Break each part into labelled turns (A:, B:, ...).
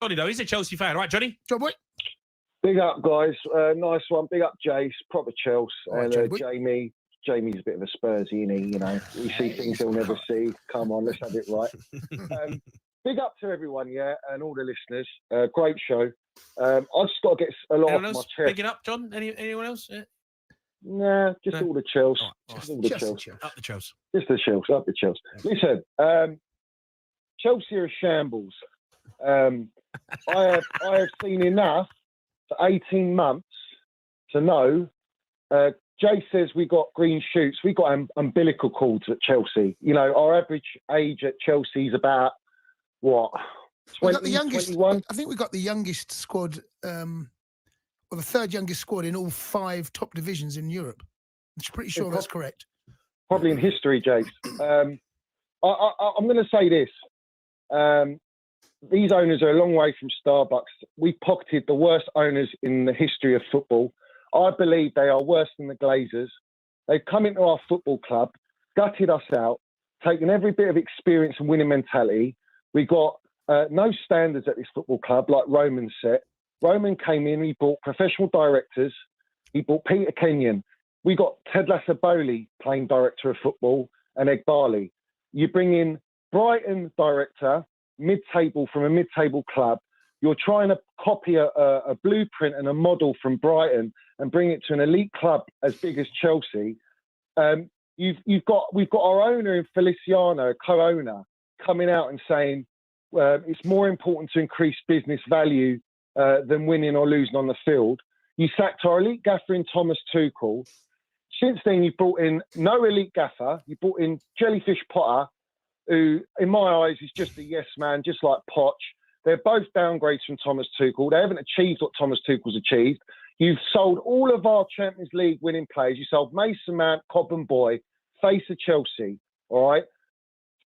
A: Johnny, though, he's a Chelsea fan. Right, Johnny?
B: John Boy.
C: Big up, guys. Nice one. Big up, Jace. Proper Chelsea.
B: Right,
C: And Jamie. Jamie's a bit of a Spursy, isn't he? You know, we see things he'll never see. Come on, let's have it right. Big up to everyone, yeah, and all the listeners. Great show. I've just got to get a lot off my chest.
A: Big it up, John? Anyone else? Yeah.
C: Nah, just all the Chelsea.
A: Right.
C: Just all the Chelsea.
A: Up the Chelsea.
C: Just the Chelsea. Up the Chelsea. Listen, Chelsea are shambles. I have seen enough for 18 months to know. Jay says we got green shoots. We got umbilical cords at Chelsea. You know, our average age at Chelsea is about what? 20, 21?
B: I think we got the youngest squad, or the third youngest squad in all 5 top divisions in Europe. I'm pretty sure that's correct.
C: Probably in history, Jace. I'm going to say this. These owners are a long way from Starbucks. We pocketed the worst owners in the history of football. I believe they are worse than the Glazers. They've come into our football club, gutted us out, taken every bit of experience and winning mentality. We got no standards at this football club, like Roman said. Roman came in, he brought professional directors. He brought Peter Kenyon. We got Ted Lassaboli playing director of football and Ed Barley. You bring in Brighton director, mid-table from a mid-table club. You're trying to copy a blueprint and a model from Brighton and bring it to an elite club as big as Chelsea. We've got our owner in Feliciano, a co-owner, coming out and saying it's more important to increase business value than winning or losing on the field. You sacked our elite gaffer in Thomas Tuchel. Since then, you brought in no elite gaffer. You brought in Jellyfish Potter, who, in my eyes, is just a yes man, just like Poch. They're both downgrades from Thomas Tuchel. They haven't achieved what Thomas Tuchel's achieved. You've sold all of our Champions League winning players. You sold Mason Mount, Cobham Boy, face of Chelsea, all right?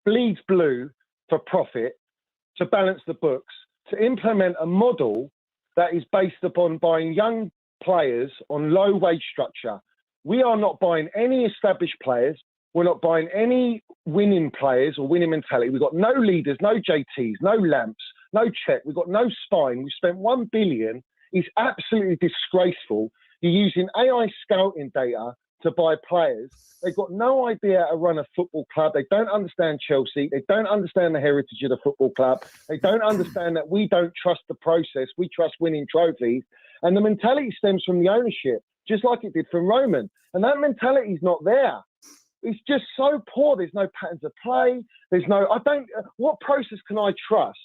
C: Bleeds blue for profit, to balance the books, to implement a model that is based upon buying young players on low wage structure. We are not buying any established players. We're not buying any winning players or winning mentality. We've got no leaders, no JTs, no Lamps, no check. We've got no spine. We spent $1 billion. It's absolutely disgraceful. You're using AI scouting data to buy players. They've got no idea how to run a football club. They don't understand Chelsea. They don't understand the heritage of the football club. They don't understand that we don't trust the process. We trust winning trophies. And the mentality stems from the ownership, just like it did from Roman. And that mentality is not there. It's just so poor. There's no patterns of play. What process can I trust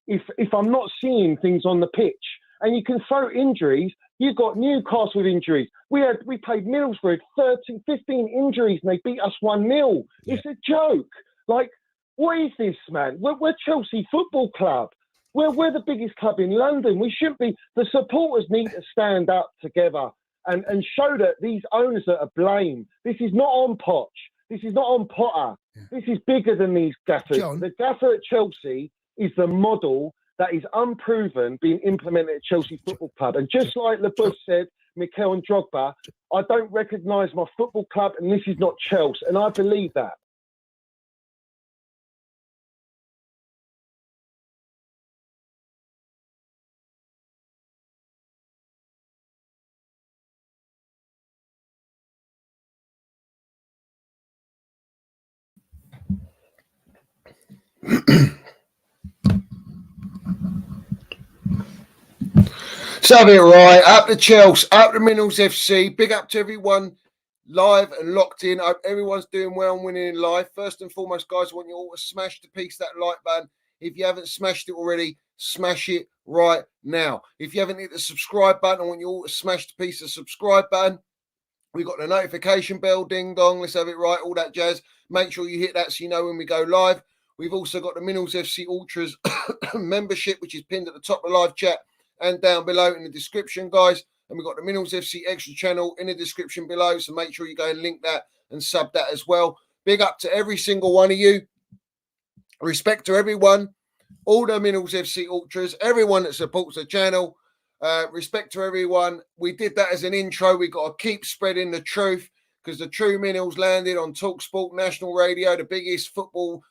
C: if I'm not seeing things on the pitch? And you can throw injuries. You've got Newcastle with injuries. We played Middlesbrough, 15 injuries, and they beat us 1-0. Yeah. It's a joke. Like, what is this, man? We're Chelsea Football Club. We're the biggest club in London. We should be. The supporters need to stand up together and show that these owners are to blame. This is not on Poch. This is not on Potter. Yeah. This is bigger than these gaffers. John? The gaffer at Chelsea is the model that is unproven being implemented at Chelsea Football Club. And just like LeBus said, Mikel and Drogba, I don't recognise my football club, and this is not Chelsea. And I believe that.
D: So it right, up to Chelsea, up to Minerals FC. Big up to everyone live and locked in. I hope everyone's doing well and winning in life. First and foremost, guys, I want you all to smash the piece that like button. If you haven't smashed it already, smash it right now. If you haven't hit the subscribe button, I want you all to smash the piece of subscribe button. We've got the notification bell, ding dong, let's have it right, all that jazz. Make sure you hit that so you know when we go live. We've also got the Minerals FC Ultras membership, which is pinned at the top of the live chat and down below in the description, guys. And we've got the Minerals FC Extra channel in the description below, so make sure you go and link that and sub that as well. Big up to every single one of you. Respect to everyone, all the Minerals FC Ultras, everyone that supports the channel. Respect to everyone. We did that as an intro. We got to keep spreading the truth because the true Minerals landed on TalkSport National Radio, the biggest football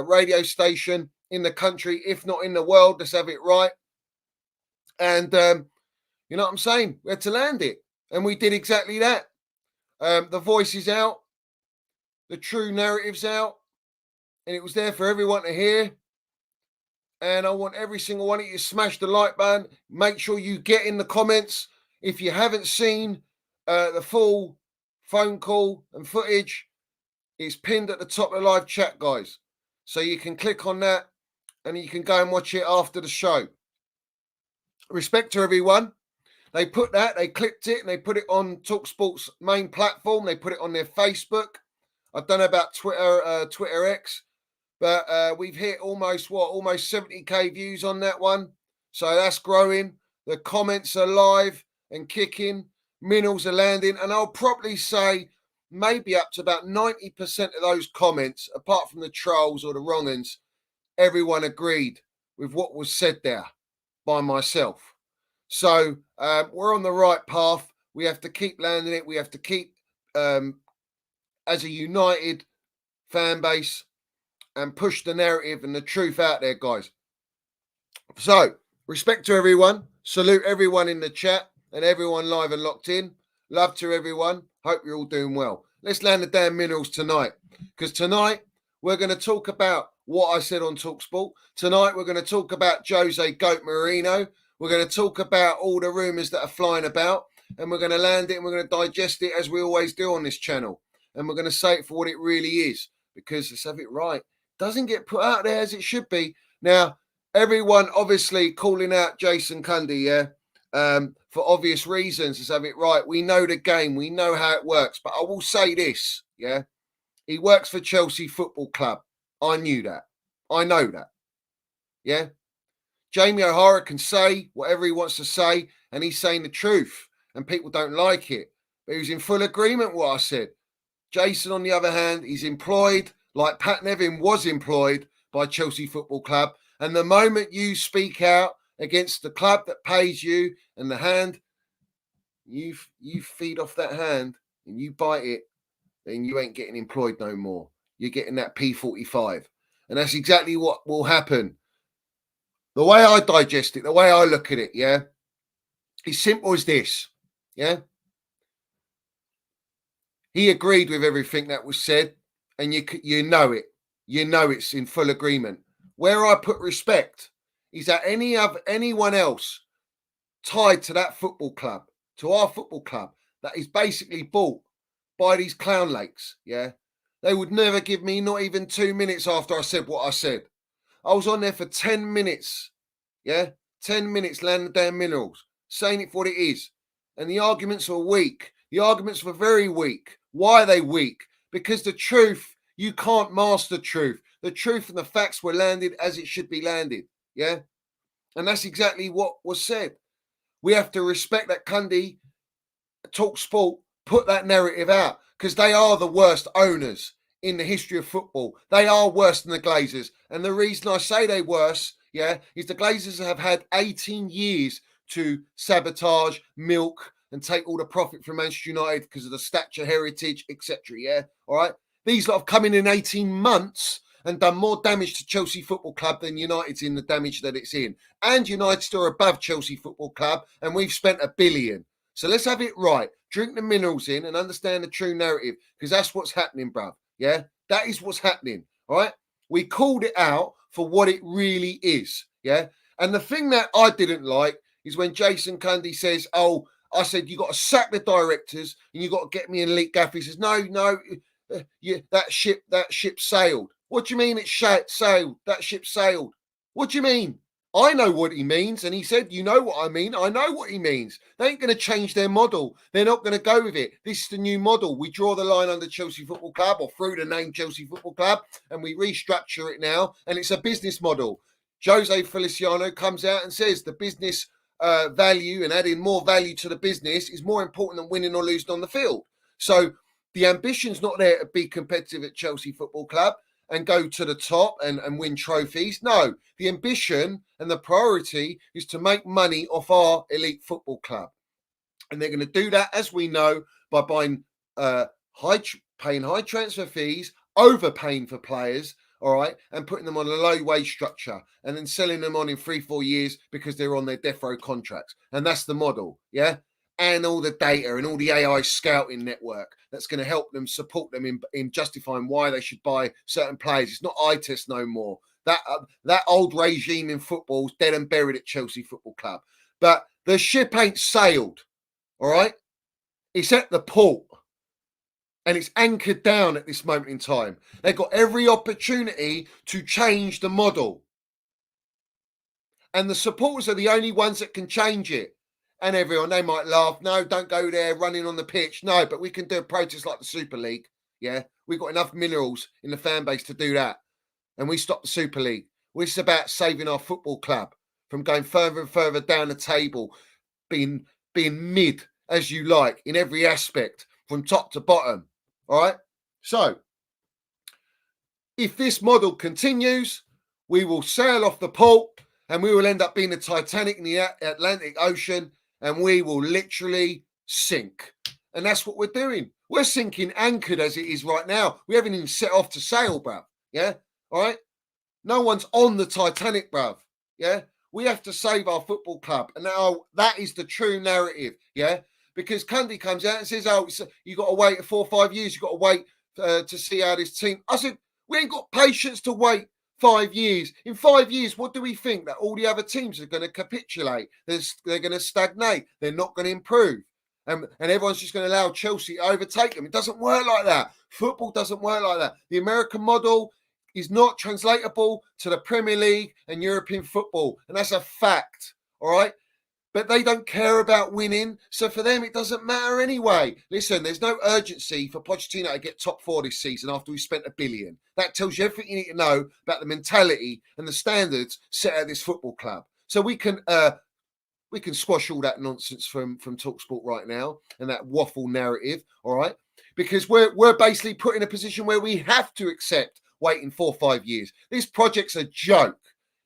D: radio station in the country, if not in the world. Let's have it right. And you know what I'm saying? We had to land it. And we did exactly that. The voice is out. The true narrative's out. And it was there for everyone to hear. And I want every single one of you to smash the like button. Make sure you get in the comments. If you haven't seen the full phone call and footage, it's pinned at the top of the live chat, guys. So you can click on that and you can go and watch it after the show. Respect to everyone. They put that, they clipped it, and they put it on TalkSport's main platform. They put it on their Facebook. I don't know about Twitter X, but we've hit almost 70k views on that one. So that's growing. The comments are live and kicking. Minerals are landing, and I'll probably say maybe up to about 90% of those comments, apart from the trolls or the wrong uns, everyone agreed with what was said there by myself. So we're on the right path. We have to keep landing it. We have to keep, as a united fan base, and push the narrative and the truth out there, guys. So, respect to everyone. Salute everyone in the chat and everyone live and locked in. Love to everyone. Hope you're all doing well. Let's land the damn minerals tonight, because tonight we're going to talk about what I said on TalkSport. Tonight we're going to talk about Jose Goat Mourinho. We're going to talk about all the rumours that are flying about, and we're going to land it and we're going to digest it as we always do on this channel. And we're going to say it for what it really is, because let's have it right. It doesn't get put out there as it should be. Now, everyone obviously calling out Jason Cundy, for obvious reasons. Let's have it right. We know the game. We know how it works. But I will say this, he works for Chelsea Football Club. I knew that. I know that. Jamie O'Hara can say whatever he wants to say, and he's saying the truth, and people don't like it. But he was in full agreement with what I said. Jason, on the other hand, he's employed, like Pat Nevin was employed by Chelsea Football Club. And the moment you speak out against the club that pays you and the hand, you feed off that hand and you bite it, then you ain't getting employed no more. You're getting that P45. And that's exactly what will happen. The way I digest it, the way I look at it, it's simple as this, He agreed with everything that was said, and you know it. You know it's in full agreement. Where I put respect is that anyone else tied to that football club, to our football club, that is basically bought by these Clownlakes, they would never give me not even 2 minutes after I said what I said. I was on there for 10 minutes, 10 minutes, landing the damn minerals, saying it for what it is. And the arguments were weak. The arguments were very weak. Why are they weak? Because the truth, you can't master truth. The truth and the facts were landed as it should be landed, And that's exactly what was said. We have to respect that Cundy, TalkSport, put that narrative out, because they are the worst owners in the history of football. They are worse than the Glazers. And the reason I say they're worse, is the Glazers have had 18 years to sabotage, milk, and take all the profit from Manchester United because of the stature, heritage, etc. All right? These lot have come in 18 months and done more damage to Chelsea Football Club than United's in the damage that it's in. And United still above Chelsea Football Club, and we've spent $1 billion. So let's have it right. Drink the minerals in and understand the true narrative, because that's what's happening, bruv. That is what's happening. All right? We called it out for what it really is. And the thing that I didn't like is when Jason Cundy says, I said, you got to sack the directors and you got to get me an elite gaffer. He says, no, that ship sailed. What do you mean it sailed? That ship sailed. What do you mean? I know what he means. And he said, you know what I mean? I know what he means. They ain't going to change their model. They're not going to go with it. This is the new model. We draw the line under Chelsea Football Club, or through the name Chelsea Football Club, and we restructure it now. And it's a business model. Jose Feliciano comes out and says the business value and adding more value to the business is more important than winning or losing on the field. So the ambition's not there to be competitive at Chelsea Football Club and go to the top and win trophies. No, the ambition and the priority is to make money off our elite football club. And they're going to do that, as we know, by buying paying high transfer fees, overpaying for players, all right, and putting them on a low wage structure and then selling them on in 3-4 years because they're on their death row contracts. And that's the model, yeah? And all the data and all the AI scouting network that's going to help them, support them in justifying why they should buy certain players. It's not eye test no more. That old regime in football is dead and buried at Chelsea Football Club. But the ship ain't sailed, all right? It's at the port. And it's anchored down at this moment in time. They've got every opportunity to change the model. And the supporters are the only ones that can change it. And everyone, they might laugh. No, don't go there running on the pitch. No, but we can do a protest like the Super League. Yeah, we've got enough minerals in the fan base to do that. And we stop the Super League. It's about saving our football club from going further and further down the table, being mid, as you like, in every aspect, from top to bottom. All right? So, if this model continues, we will sail off the port and we will end up being the Titanic in the Atlantic Ocean and we will literally sink. And that's what we're doing. We're sinking anchored as it is right now. We haven't even set off to sail, bruv. Yeah? All right? No one's on the Titanic, bruv. Yeah? We have to save our football club. And now that is the true narrative. Yeah? Because Cundy comes out and says, oh, you got to wait 4 or 5 years. You got to wait to see how this team... I said, we ain't got patience to wait 5 years. In 5 years, what do we think? That all the other teams are going to capitulate? They're going to stagnate. They're not going to improve. And everyone's just going to allow Chelsea to overtake them. It doesn't work like that. Football doesn't work like that. The American model is not translatable to the Premier League and European football. And that's a fact. All right? But they don't care about winning. So for them, it doesn't matter anyway. Listen, there's no urgency for Pochettino to get top 4 this season after we spent $1 billion. That tells you everything you need to know about the mentality and the standards set at this football club. So we can squash all that nonsense from TalkSport right now and that waffle narrative, all right? Because we're basically put in a position where we have to accept waiting 4 or 5 years. This project's a joke.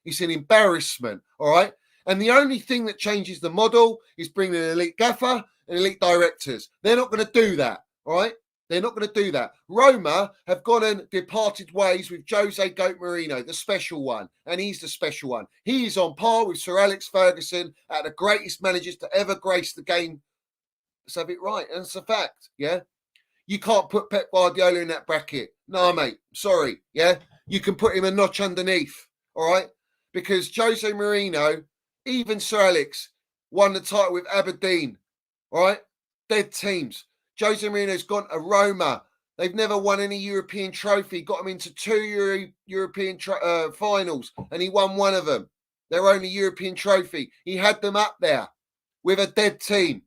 D: It's an embarrassment, all right? And the only thing that changes the model is bringing an elite gaffer and elite directors. They're not going to do that, all right? They're not going to do that. Roma have gone and departed ways with Jose Mourinho, the special one, and he's the special one. He is on par with Sir Alex Ferguson, at the greatest managers to ever grace the game. Let's have it right, and it's a fact, yeah? You can't put Pep Guardiola in that bracket. No, mate, sorry, yeah? You can put him a notch underneath, all right? Because Jose Mourinho, even Sir Alex, won the title with Aberdeen, all right? Dead teams. Jose Mourinho's gone to Roma. They've never won any European trophy. Got them into 2 European finals, and he won one of them. Their only European trophy. He had them up there with a dead team,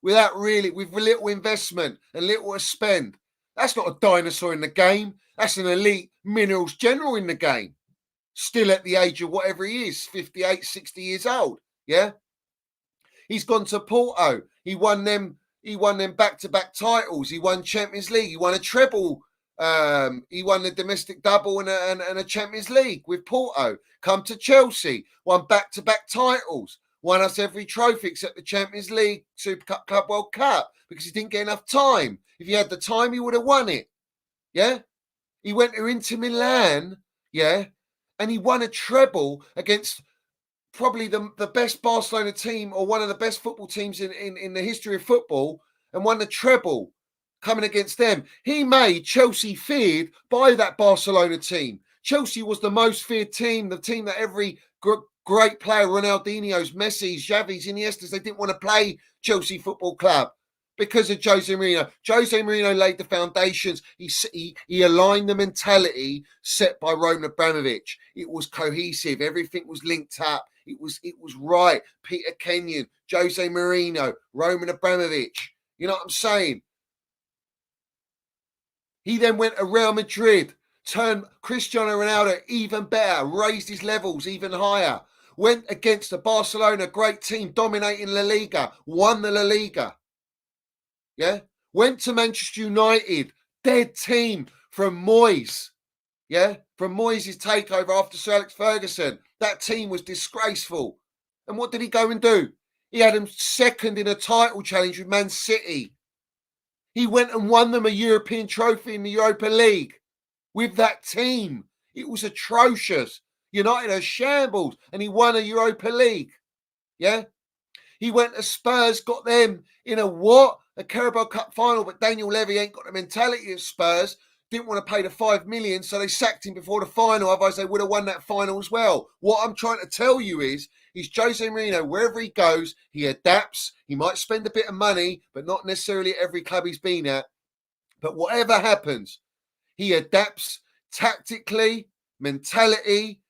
D: with little investment and little to spend. That's not a dinosaur in the game. That's an elite minerals general in the game. Still at the age of whatever he is, 58, 60 years old. Yeah. He's gone to Porto. He won them back-to-back titles. He won Champions League. He won a treble. He won the domestic double and a Champions League with Porto. Come to Chelsea. Won back-to-back titles. Won us every trophy except the Champions League, Super Cup, Club World Cup, because he didn't get enough time. If he had the time, he would have won it. Yeah. He went to Inter Milan. Yeah. And he won a treble against probably the best Barcelona team or one of the best football teams in the history of football, and won the treble coming against them. He made Chelsea feared by that Barcelona team. Chelsea was the most feared team, the team that every great player, Ronaldinho's, Messi's, Xavi's, Iniesta's, they didn't want to play Chelsea Football Club because of Jose Mourinho. Jose Mourinho laid the foundations. He aligned the mentality set by Roman Abramovich. It was cohesive. Everything was linked up. It was right. Peter Kenyon, Jose Mourinho, Roman Abramovich. You know what I'm saying? He then went to Real Madrid, turned Cristiano Ronaldo even better, raised his levels even higher. Went against the Barcelona, great team, dominating La Liga, won the La Liga. Yeah, went to Manchester United, dead team from Moyes. Yeah, from Moyes' takeover after Sir Alex Ferguson. That team was disgraceful. And what did he go and do? He had them second in a title challenge with Man City. He went and won them a European trophy in the Europa League with that team. It was atrocious. United are shambles, and he won a Europa League. Yeah? He went to Spurs, got them in a Carabao Cup final, but Daniel Levy ain't got the mentality of Spurs. Didn't want to pay the 5 million, so they sacked him before the final. Otherwise, they would have won that final as well. What I'm trying to tell you is Jose Mourinho, wherever he goes, he adapts. He might spend a bit of money, but not necessarily at every club he's been at. But whatever happens, he adapts tactically, mentality.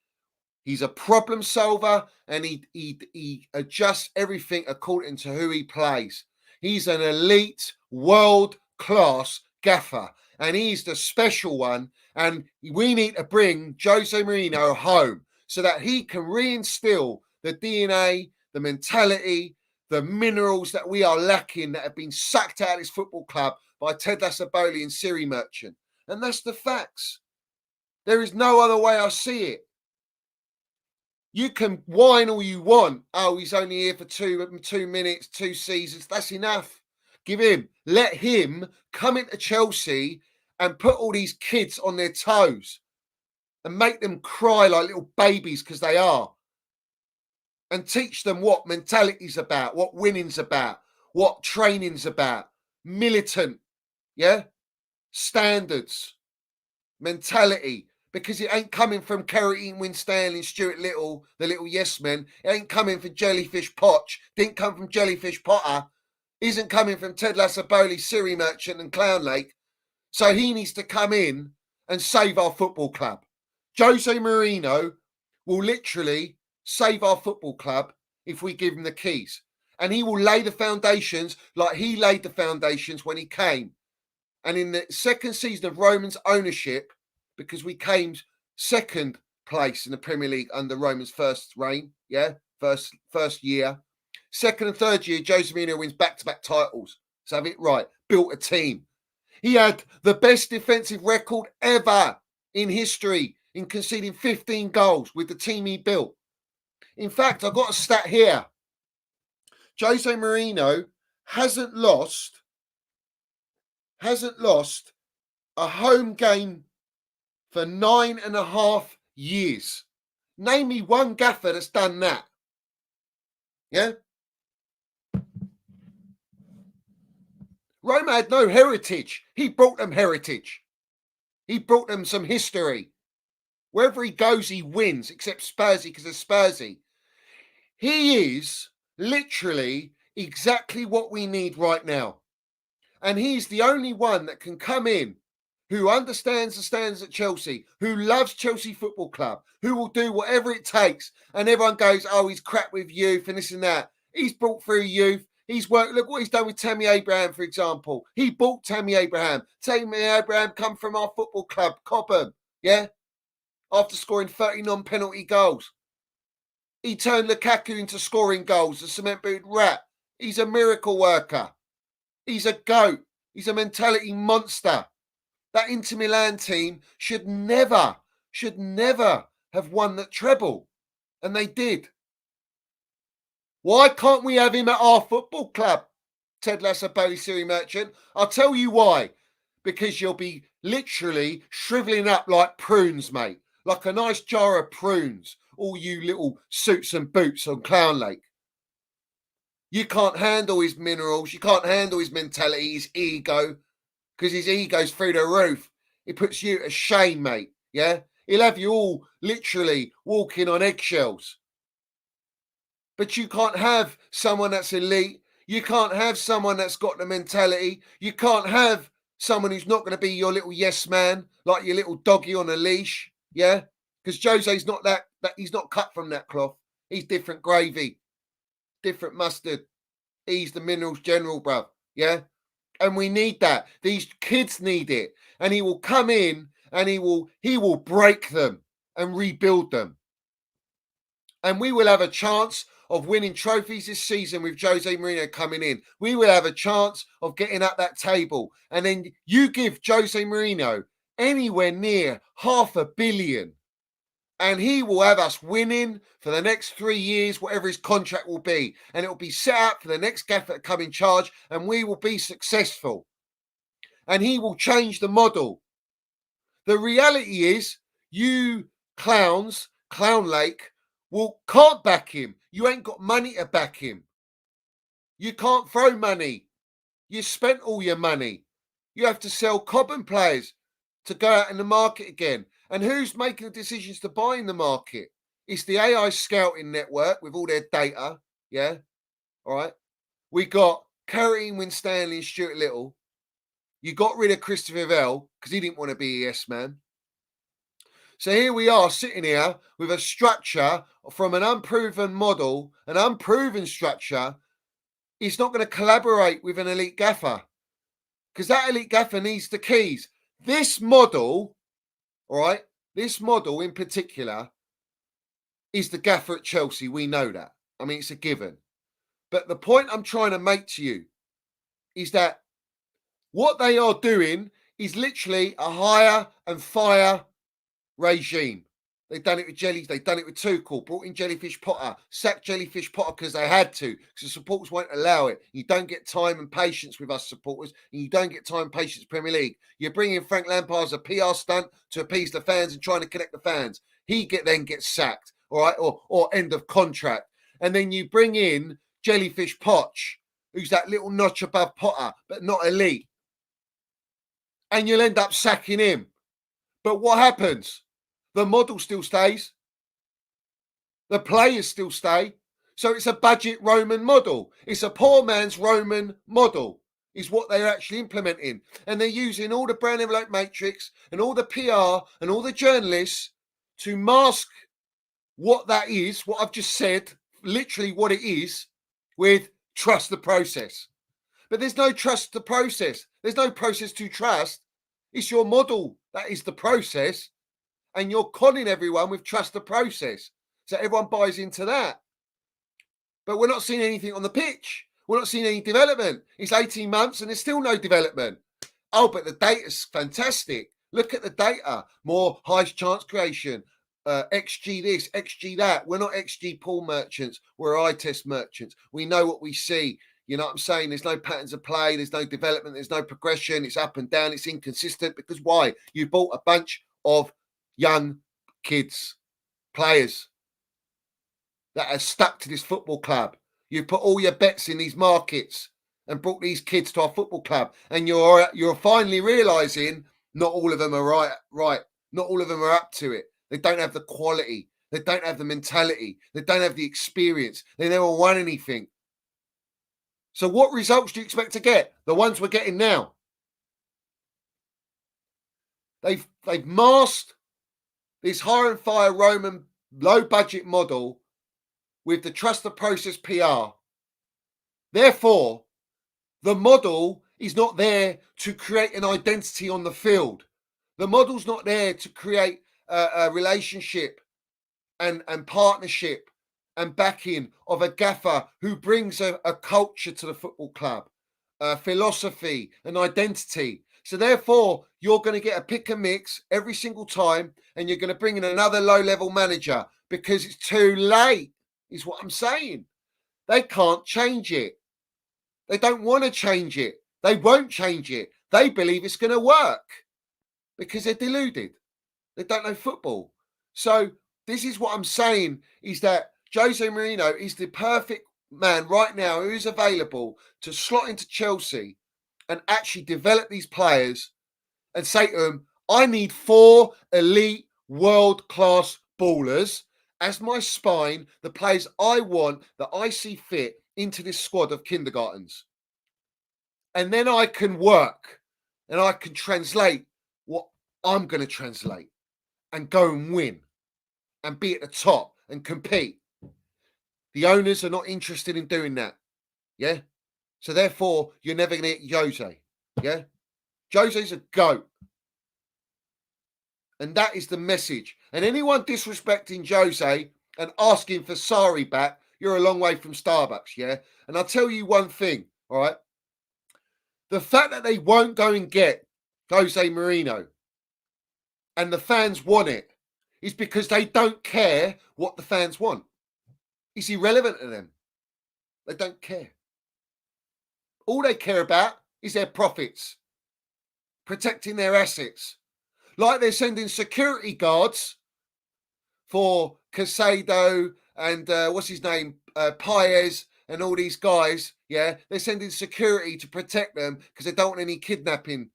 D: He's a problem solver, and he adjusts everything according to who he plays. He's an elite, world-class gaffer, and he's the special one. And we need to bring Jose Mourinho home so that he can reinstill the DNA, the mentality, the minerals that we are lacking that have been sucked out of this football club by Ted Lasso and Siri Merchant. And that's the facts. There is no other way I see it. You can whine all you want. Oh, he's only here for 2 minutes, 2 seasons. That's enough. Let him come into Chelsea and put all these kids on their toes and make them cry like little babies, because they are. And teach them what mentality's about, what winning's about, what training's about. Militant, standards, mentality. Because it ain't coming from Kerry Eaton, Winstanley, Stuart Little, the little yes men. It ain't coming from Jellyfish Poch. Didn't come from Jellyfish Potter. Isn't coming from Ted Lasso, Siri Merchant and Clownlake. So he needs to come in and save our football club. Jose Mourinho will literally save our football club if we give him the keys. And he will lay the foundations like he laid the foundations when he came. And in the second season of Roman's ownership, because we came second place in the Premier League under Roman's first reign, first year. Second and third year, Jose Mourinho wins back-to-back titles. So have it right. Built a team. He had the best defensive record ever in history in conceding 15 goals with the team he built. In fact, I've got a stat here. Jose Mourinho hasn't lost a home game for 9.5 years. Name me one gaffer that's done that. Yeah? Roma had no heritage. He brought them heritage. He brought them some history. Wherever he goes, he wins, except Spursy, because of Spursy. He is literally exactly what we need right now. And he's the only one that can come in who understands the standards at Chelsea, who loves Chelsea Football Club, who will do whatever it takes. And everyone goes, oh, he's crap with youth and this and that. He's brought through youth. He's worked. Look what he's done with Tammy Abraham, for example. He bought Tammy Abraham. Tammy Abraham come from our football club, Cobham, after scoring 30 non-penalty goals. He turned Lukaku into scoring goals, the cement-booted rat. He's a miracle worker. He's a goat. He's a mentality monster. That Inter Milan team should never have won that treble. And they did. Why can't we have him at our football club? Ted Lasso, Siri Merchant. I'll tell you why. Because you'll be literally shriveling up like prunes, mate. Like a nice jar of prunes. All you little suits and boots on Clownlake. You can't handle his minerals. You can't handle his mentality, his ego. Because his ego's through the roof. It puts you to shame, mate. Yeah? He'll have you all literally walking on eggshells. But you can't have someone that's elite. You can't have someone that's got the mentality. You can't have someone who's not going to be your little yes man, like your little doggy on a leash. Yeah? Because Jose's not that he's not cut from that cloth. He's different gravy. Different mustard. He's the minerals general, bruv. Yeah? And we need that. These kids need it. And he will come in and he will break them and rebuild them. And we will have a chance of winning trophies this season with Jose Mourinho coming in. We will have a chance of getting up that table. And then you give Jose Mourinho anywhere near 500 million and he will have us winning for the next 3 years, whatever his contract will be. And it will be set up for the next gaffer to come in charge and we will be successful. And he will change the model. The reality is you clowns, Clownlake, can't back him. You ain't got money to back him. You can't throw money. You spent all your money. You have to sell Cobham players to go out in the market again. And who's making the decisions to buy in the market? It's the AI scouting network with all their data. Yeah. All right. We got Kerry Winstanley and Stuart Little. You got rid of Christopher Vell because he didn't want to be ES man. So here we are sitting here with a structure from an unproven model, an unproven structure. It's not going to collaborate with an elite gaffer because that elite gaffer needs the keys. This model, all right, this model in particular is the gaffer at Chelsea. We know that. I mean, it's a given. But the point I'm trying to make to you is that what they are doing is literally a hire and fire regime. They've done it with Jellies. They've done it with Tuchel. Brought in Jellyfish Potter. Sacked Jellyfish Potter because they had to. Because the supporters won't allow it. You don't get time and patience with us supporters. And you don't get time and patience Premier League. You're bringing Frank Lampard as a PR stunt to appease the fans and trying to connect the fans. He then gets sacked. All right. Or end of contract. And then you bring in Jellyfish Poch, who's that little notch above Potter, but not elite. And you'll end up sacking him. But what happens? The model still stays. The players still stay. So it's a budget Roman model. It's a poor man's Roman model is what they're actually implementing. And they're using all the brand envelope matrix and all the PR and all the journalists to mask what that is, what I've just said, literally what it is, with trust the process. But there's no trust the process. There's no process to trust. It's your model that is the process. And you're conning everyone with trust the process. So everyone buys into that. But we're not seeing anything on the pitch. We're not seeing any development. It's 18 months and there's still no development. Oh, but the data's fantastic. Look at the data. More high chance creation. XG this, XG that. We're not XG pool merchants. We're eye test merchants. We know what we see. You know what I'm saying? There's no patterns of play. There's no development. There's no progression. It's up and down. It's inconsistent. Because why? You bought a bunch of young kids, players that are stuck to this football club. You put all your bets in these markets and brought these kids to our football club. And you're finally realising not all of them are right. Not all of them are up to it. They don't have the quality. They don't have the mentality. They don't have the experience. They never won anything. So what results do you expect to get? The ones we're getting now. They've masked this hire and fire Roman low budget model with the trust the process PR. Therefore, the model is not there to create an identity on the field. The model's not there to create a relationship and partnership and backing of a gaffer who brings a culture to the football club, a philosophy, an identity. So therefore, you're going to get a pick and mix every single time, and you're going to bring in another low-level manager because it's too late, is what I'm saying. They can't change it. They don't want to change it. They won't change it. They believe it's going to work because they're deluded. They don't know football. So this is what I'm saying, is that Jose Mourinho is the perfect man right now who is available to slot into Chelsea and actually develop these players and say to them, I need 4 elite world-class ballers as my spine, the players I want, that I see fit into this squad of kindergartens. And then I can work and I can translate what I'm going to translate and go and win and be at the top and compete. The owners are not interested in doing that. Yeah. So therefore, you're never going to get Jose. Yeah. Jose's a GOAT. And that is the message. And anyone disrespecting Jose and asking for Sarri back, you're a long way from Starbucks. Yeah. And I'll tell you one thing. All right. The fact that they won't go and get Jose Mourinho and the fans want it is because they don't care what the fans want. It's irrelevant to them. They don't care. All they care about is their profits, protecting their assets. like they're sending security guards for Casado and what's his name, Paez and all these guys. Yeah, they're sending security to protect them because they don't want any kidnapping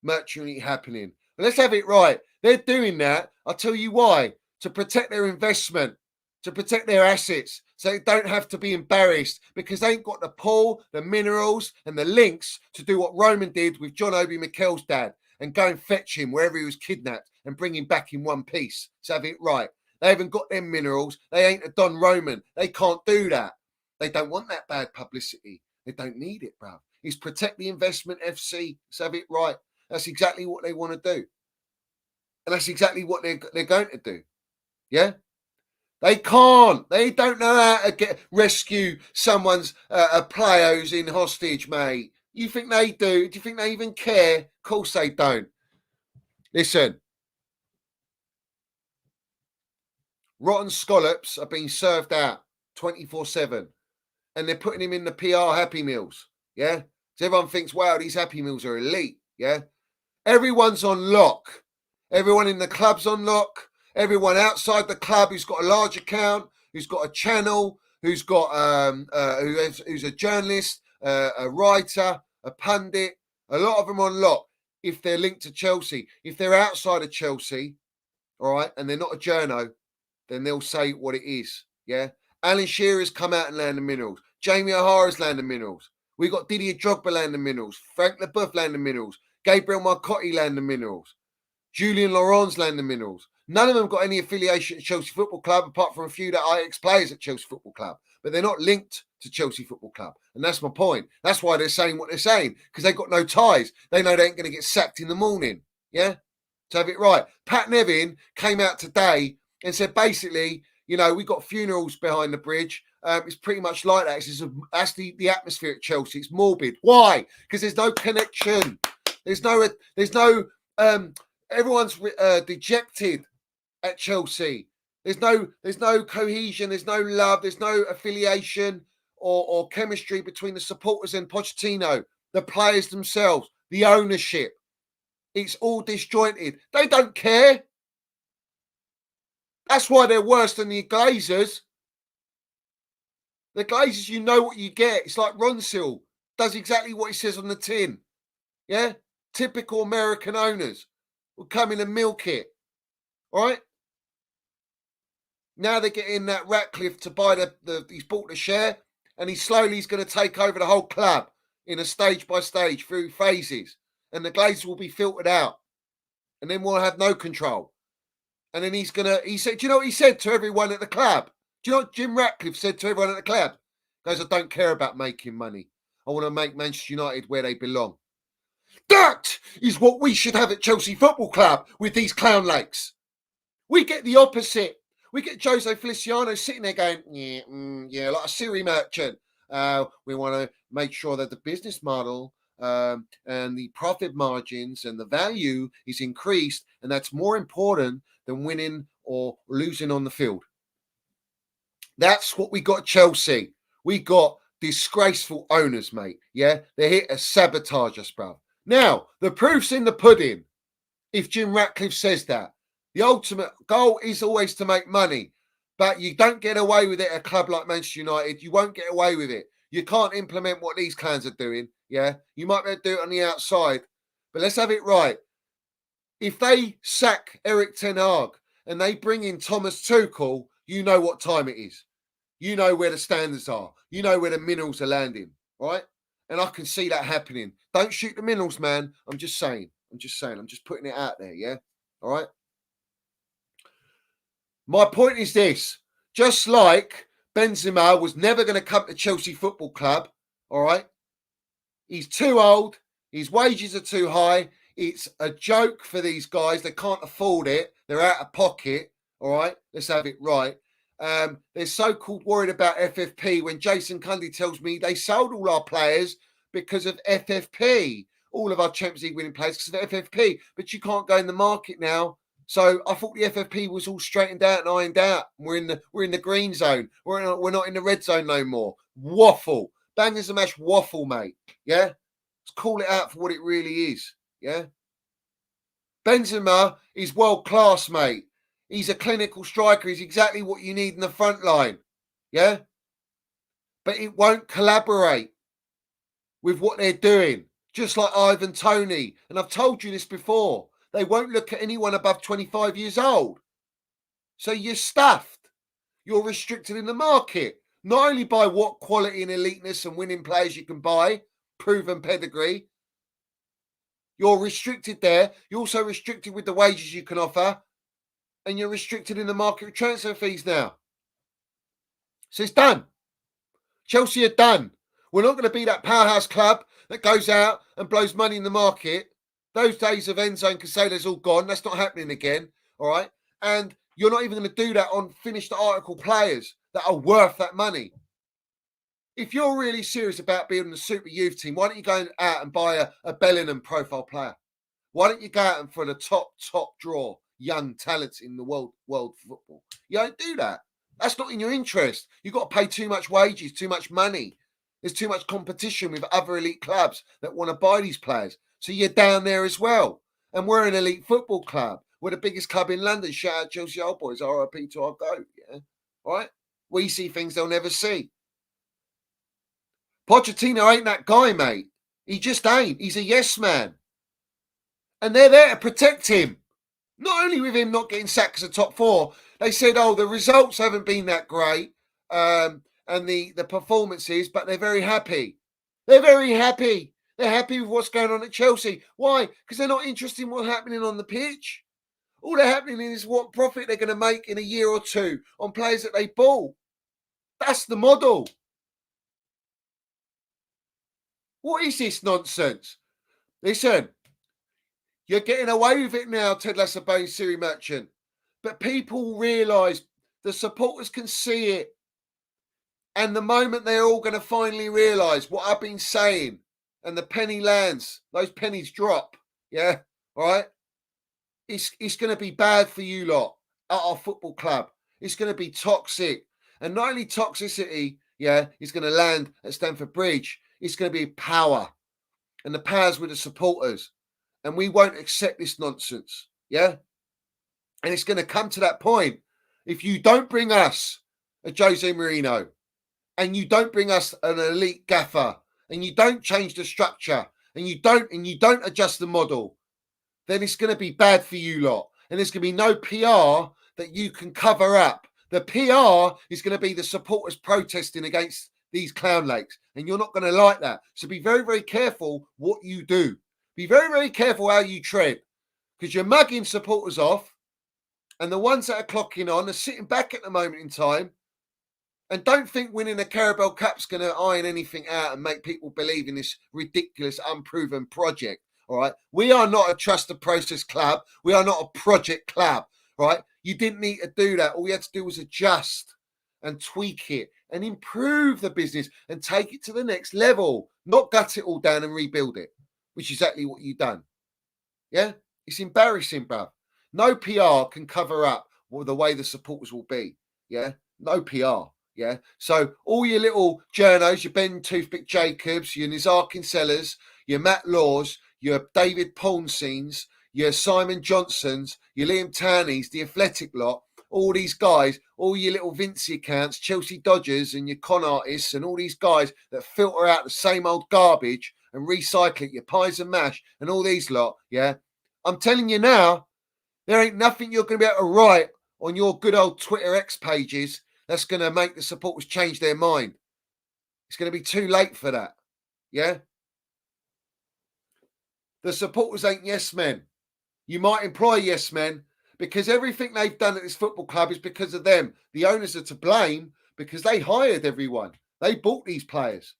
D: mercury happening. But let's have it right. They're doing that. I'll tell you why. To protect their investment, to protect their assets, so they don't have to be embarrassed because they ain't got the pull, the minerals, and the links to do what Roman did with John Obi Mikel's dad and go and fetch him wherever he was kidnapped and bring him back in one piece. So have it right. They haven't got them minerals. They ain't a Don Roman. They can't do that. They don't want that bad publicity. They don't need it, bro. It's protect the investment FC. So have it right. That's exactly what they want to do. And that's exactly what they're going to do. Yeah? They can't. They don't know how to rescue someone's a player who's in hostage, mate. You think they do? Do you think they even care? Of course they don't. Listen. Rotten scallops are being served out 24/7. And they're putting him in the PR Happy Meals. Yeah? So everyone thinks, wow, these Happy Meals are elite. Yeah? Everyone's on lock. Everyone in the club's on lock. Everyone outside the club who's got a large account, who's got a channel, who's got who's a journalist, a writer, a pundit. A lot of them on lock if they're linked to Chelsea. If they're outside of Chelsea, all right, and they're not a journo, then they'll say what it is. Yeah. Alan Shearer's come out and landed minerals. Jamie O'Hara's landed minerals. We got Didier Drogba landed minerals. Frank Leboeuf landed minerals. Gabriel Marcotti landed minerals. Julian Laurent's landed minerals. None of them got any affiliation to Chelsea Football Club apart from a few that are ex-players at Chelsea Football Club. But they're not linked to Chelsea Football Club. And that's my point. That's why they're saying what they're saying. Because they've got no ties. They know they ain't going to get sacked in the morning. Yeah? To have it right. Pat Nevin came out today and said basically, you know, we got funerals behind the bridge. It's pretty much like that. That's the atmosphere at Chelsea. It's morbid. Why? Because there's no connection. There's no everyone's dejected at Chelsea. There's no cohesion. There's no love. There's no affiliation or chemistry between the supporters and Pochettino, the players themselves, the ownership. It's all disjointed. They don't care. That's why they're worse than the Glazers. The Glazers, you know what you get. It's like Ronsil. Does exactly what he says on the tin. Yeah? Typical American owners will come in and milk it. All right? Now they're getting that Ratcliffe to buy he's bought the share, and he's going to take over the whole club in a stage by stage through phases. And the Glazers will be filtered out. And then we'll have no control. And then he said, do you know what he said to everyone at the club? Do you know what Jim Ratcliffe said to everyone at the club? He goes, I don't care about making money. I want to make Manchester United where they belong. That is what we should have at Chelsea Football Club with these Clownlakes. We get the opposite. We get Jose Feliciano sitting there going, yeah, like a Siri merchant. We want to make sure that the business model and the profit margins and the value is increased, and that's more important than winning or losing on the field. That's what we got at Chelsea. We got disgraceful owners, mate. Yeah, they're here to sabotage us, bro. Now, the proof's in the pudding. If Jim Ratcliffe says that, the ultimate goal is always to make money, but you don't get away with it at a club like Manchester United. You won't get away with it. You can't implement what these clans are doing. Yeah, you might be able to do it on the outside, but let's have it right. If they sack Eric Ten Hag and they bring in Thomas Tuchel, you know what time it is. You know where the standards are. You know where the minerals are landing, right? And I can see that happening. Don't shoot the minerals, man. I'm just saying. I'm just putting it out there, yeah? All right? My point is this. Just like Benzema was never going to come to Chelsea Football Club, all right? He's too old. His wages are too high. It's a joke for these guys. They can't afford it. They're out of pocket, all right? Let's have it right. They're so-called worried about FFP when Jason Cundy tells me they sold all our players because of FFP. All of our Champions League winning players because of FFP. But you can't go in the market now. So I thought the FFP was all straightened out and ironed out. We're in the green zone. We're not in the red zone no more. Waffle. Bangers and mash waffle, mate. Yeah? Let's call it out for what it really is. Yeah? Benzema is world class, mate. He's a clinical striker. He's exactly what you need in the front line. Yeah? But it won't collaborate with what they're doing. Just like Ivan Toney. And I've told you this before. They won't look at anyone above 25 years old. So you're stuffed. You're restricted in the market. Not only by what quality and eliteness and winning players you can buy, proven pedigree. You're restricted there. You're also restricted with the wages you can offer. And you're restricted in the market with transfer fees now. So it's done. Chelsea are done. We're not going to be that powerhouse club that goes out and blows money in the market. Those days of Enzo and Casella's all gone. That's not happening again. All right. And you're not even going to do that on finished article players that are worth that money. If you're really serious about building a super youth team, why don't you go out and buy a Bellingham profile player? Why don't you go out and for the top draw young talents in the world football? You don't do that. That's not in your interest. You've got to pay too much wages, too much money. There's too much competition with other elite clubs that want to buy these players. So you're down there as well. And we're an elite football club. We're the biggest club in London. Shout out Chelsea Old Boys. RIP to our goat. Yeah. All right. We see things they'll never see. Pochettino ain't that guy, mate. He just ain't. He's a yes man. And they're there to protect him. Not only with him not getting sacked as a top four, they said, oh, the results haven't been that great and the performances, but they're very happy. They're very happy. They're happy with what's going on at Chelsea. Why? Because they're not interested in what's happening on the pitch. All they're happening is what profit they're going to make in a year or two on players that they bought. That's the model. What is this nonsense? Listen, you're getting away with it now, Ted Lasso, Siri Merchant. But people realise, the supporters can see it. And the moment they're all going to finally realise what I've been saying and the penny lands, those pennies drop, yeah, all right? It's going to be bad for you lot at our football club. It's going to be toxic. And not only toxicity, yeah, it's going to land at Stamford Bridge. It's going to be power. And the power's with the supporters. And we won't accept this nonsense, yeah? And it's going to come to that point. If you don't bring us a Jose Mourinho, and you don't bring us an elite gaffer, and you don't change the structure, and you don't adjust the model, then it's going to be bad for you lot. And there's going to be no PR that you can cover up. The PR is going to be the supporters protesting against these Clownlakes. And you're not going to like that. So be very, very careful what you do. Be very, very careful how you tread. Because you're mugging supporters off. And the ones that are clocking on are sitting back at the moment in time. And don't think winning a Carabao Cup's going to iron anything out and make people believe in this ridiculous, unproven project. All right. We are not a trusted process club. We are not a project club. Right. You didn't need to do that. All you had to do was adjust and tweak it and improve the business and take it to the next level. Not gut it all down and rebuild it, which is exactly what you've done. Yeah. It's embarrassing, bruv. No PR can cover up the way the supporters will be. Yeah. No PR. Yeah. So all your little journos, your Ben Toothpick Jacobs, your Nizar Kinsellers, your Matt Laws, your David Paulsens, your Simon Johnsons, your Liam Towneys, the Athletic lot, all these guys, all your little Vincey accounts, Chelsea Dodgers and your con artists and all these guys that filter out the same old garbage and recycle it, your pies and mash and all these lot, yeah. I'm telling you now, there ain't nothing you're going to be able to write on your good old Twitter X pages that's going to make the supporters change their mind. It's going to be too late for that, yeah. The supporters ain't yes men. You might employ yes men because everything they've done at this football club is because of them. The owners are to blame because they hired everyone. They bought these players.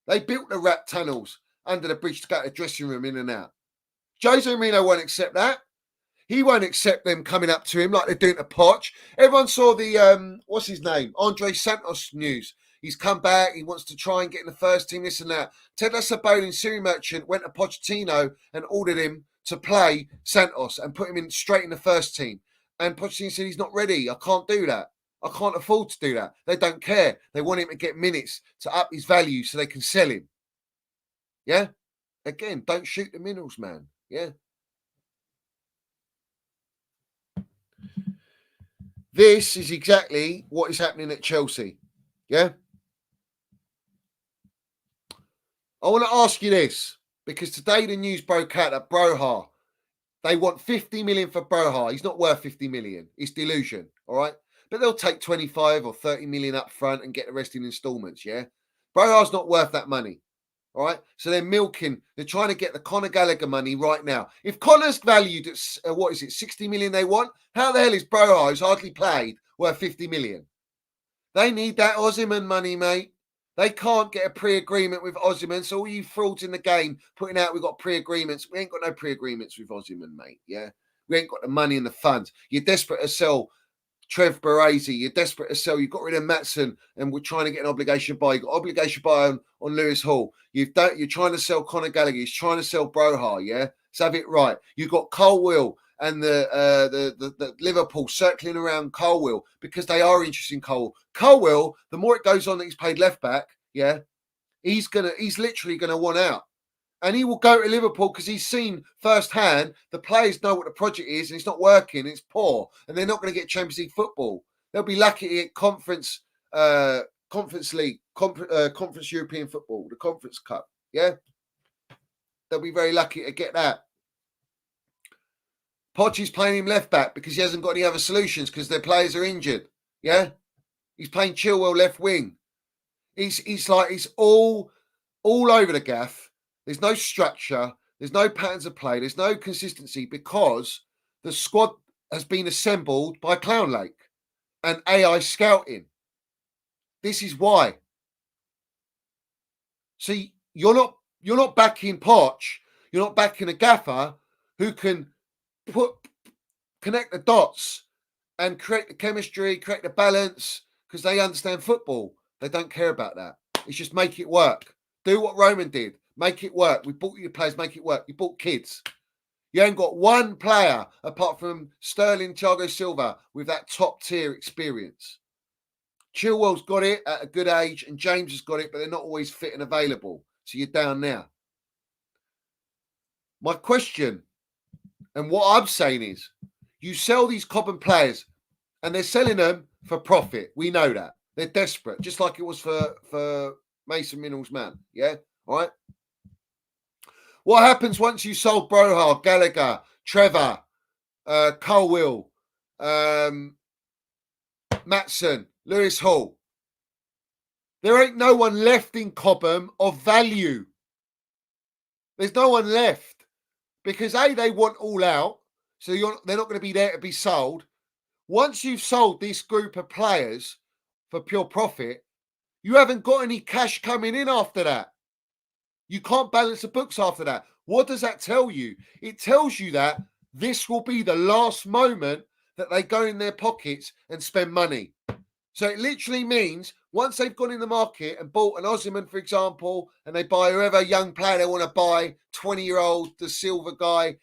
D: They built the rat tunnels under the bridge to go to the dressing room in and out. Jose Mourinho won't accept that. He won't accept them coming up to him like they're doing to Poch. Everyone saw the, what's his name? Andre Santos news. He's come back. He wants to try and get in the first team, this and that. Ted Lasso and Siri Merchant went to Pochettino and ordered him to play Santos and put him in straight in the first team. And Pochettino said, he's not ready. I can't do that. I can't afford to do that. They don't care. They want him to get minutes to up his value so they can sell him. Yeah? Again, don't shoot the minerals, man. Yeah? This is exactly what is happening at Chelsea. Yeah. I want to ask you this, because today the news broke out that Broja, they want 50 million for Broja. He's not worth 50 million. It's delusion. All right. But they'll take 25 or 30 million up front and get the rest in installments. Yeah. Broja's not worth that money. All right. So they're milking. They're trying to get the Conor Gallagher money right now. If Conor's valued at, 60 million they want? How the hell is Broja, who's hardly played, worth 50 million? They need that Osimhen money, mate. They can't get a pre-agreement with Osimhen. So all you frauds in the game putting out, we've got pre-agreements. We ain't got no pre-agreements with Osimhen, mate. Yeah. We ain't got the money and the funds. You're desperate to sell Trev Baresi. You're desperate to sell. You got rid of Matson, and we're trying to get an obligation buy. You got obligation buy on Lewis Hall. You're trying to sell Conor Gallagher. He's trying to sell Broja. Yeah. Let's have it right. You've got Colwill and the Liverpool circling around Colwill because they are interested in Colwill. Colwill, the more it goes on that he's played left back, yeah, he's literally gonna want out. And he will go to Liverpool because he's seen firsthand the players know what the project is and it's not working, it's poor, and they're not going to get Champions League football. They'll be lucky to get Conference League, Conference European football, the Conference Cup, yeah? They'll be very lucky to get that. Poch's playing him left back because he hasn't got any other solutions because their players are injured. Yeah, he's playing Chilwell left wing. He's all over the gaff. There's no structure. There's no patterns of play. There's no consistency because the squad has been assembled by Clownlake and AI scouting. This is why. See, you're not backing Poch. You're not backing a gaffer who can connect the dots and create the chemistry, create the balance, because they understand football. They don't care about that. It's just make it work. Do what Roman did. Make it work. We bought you players, make it work. You bought kids. You ain't got one player apart from Sterling, Thiago Silva with that top tier experience. Chilwell's got it at a good age and James has got it, but they're not always fit and available. So you're down now. My question and what I'm saying is, you sell these Cobham players and they're selling them for profit. We know that. They're desperate, just like it was for Mason Minnell's man. Yeah? All right? What happens once you sold Broja, Gallagher, Trevor, Colwill, Matson, Lewis Hall? There ain't no one left in Cobham of value. There's no one left. Because A, they want all out, so they're not going to be there to be sold. Once you've sold this group of players for pure profit, you haven't got any cash coming in after that. You can't balance the books after that. What does that tell you? It tells you that this will be the last moment that they go in their pockets and spend money. So it literally means once they've gone in the market and bought an Osimhen, for example, and they buy whoever young player they want to buy, 20-year-old, the Silva guy,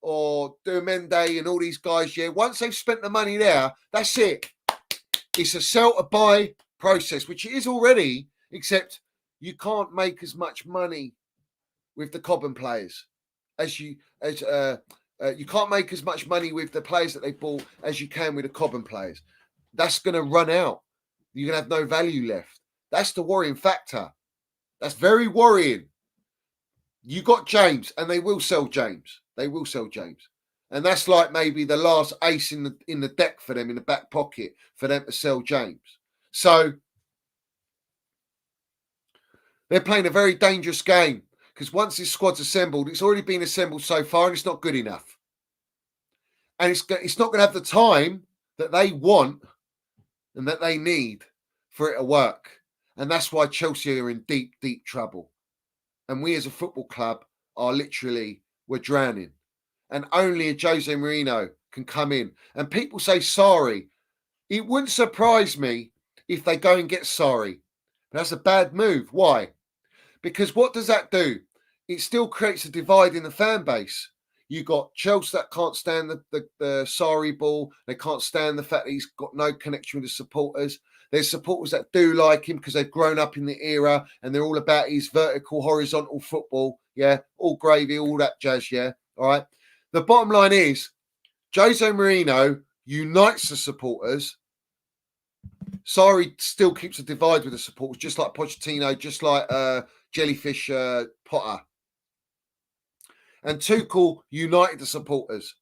D: or Dumende and all these guys, yeah, once they've spent the money there, that's it. It's a sell to buy process, which it is already, except you can't make as much money with the Cobham players you can't make as much money with the players that they bought as you can with the Cobham players. That's going to run out. You're going to have no value left. That's the worrying factor. That's very worrying. You got James, and they will sell James. They will sell James. And that's like maybe the last ace in the deck for them, in the back pocket, for them to sell James. So they're playing a very dangerous game because once this squad's assembled, it's already been assembled so far and it's not good enough. And it's not going to have the time that they want and that they need for it to work. And that's why Chelsea are in deep, deep trouble. And we as a football club are literally, we're drowning. And only a Jose Mourinho can come in. And people say Sarri. It wouldn't surprise me if they go and get Sarri. But that's a bad move. Why? Because what does that do? It still creates a divide in the fan base. You got Chelsea that can't stand the Sarri ball. They can't stand the fact that he's got no connection with the supporters. There's supporters that do like him because they've grown up in the era and they're all about his vertical, horizontal football. Yeah, all gravy, all that jazz. Yeah, all right. The bottom line is, Jose Mourinho, unites the supporters, Sarri still keeps a divide with the supporters, just like Pochettino, just like Jellyfish Potter. And Tuchel united the supporters.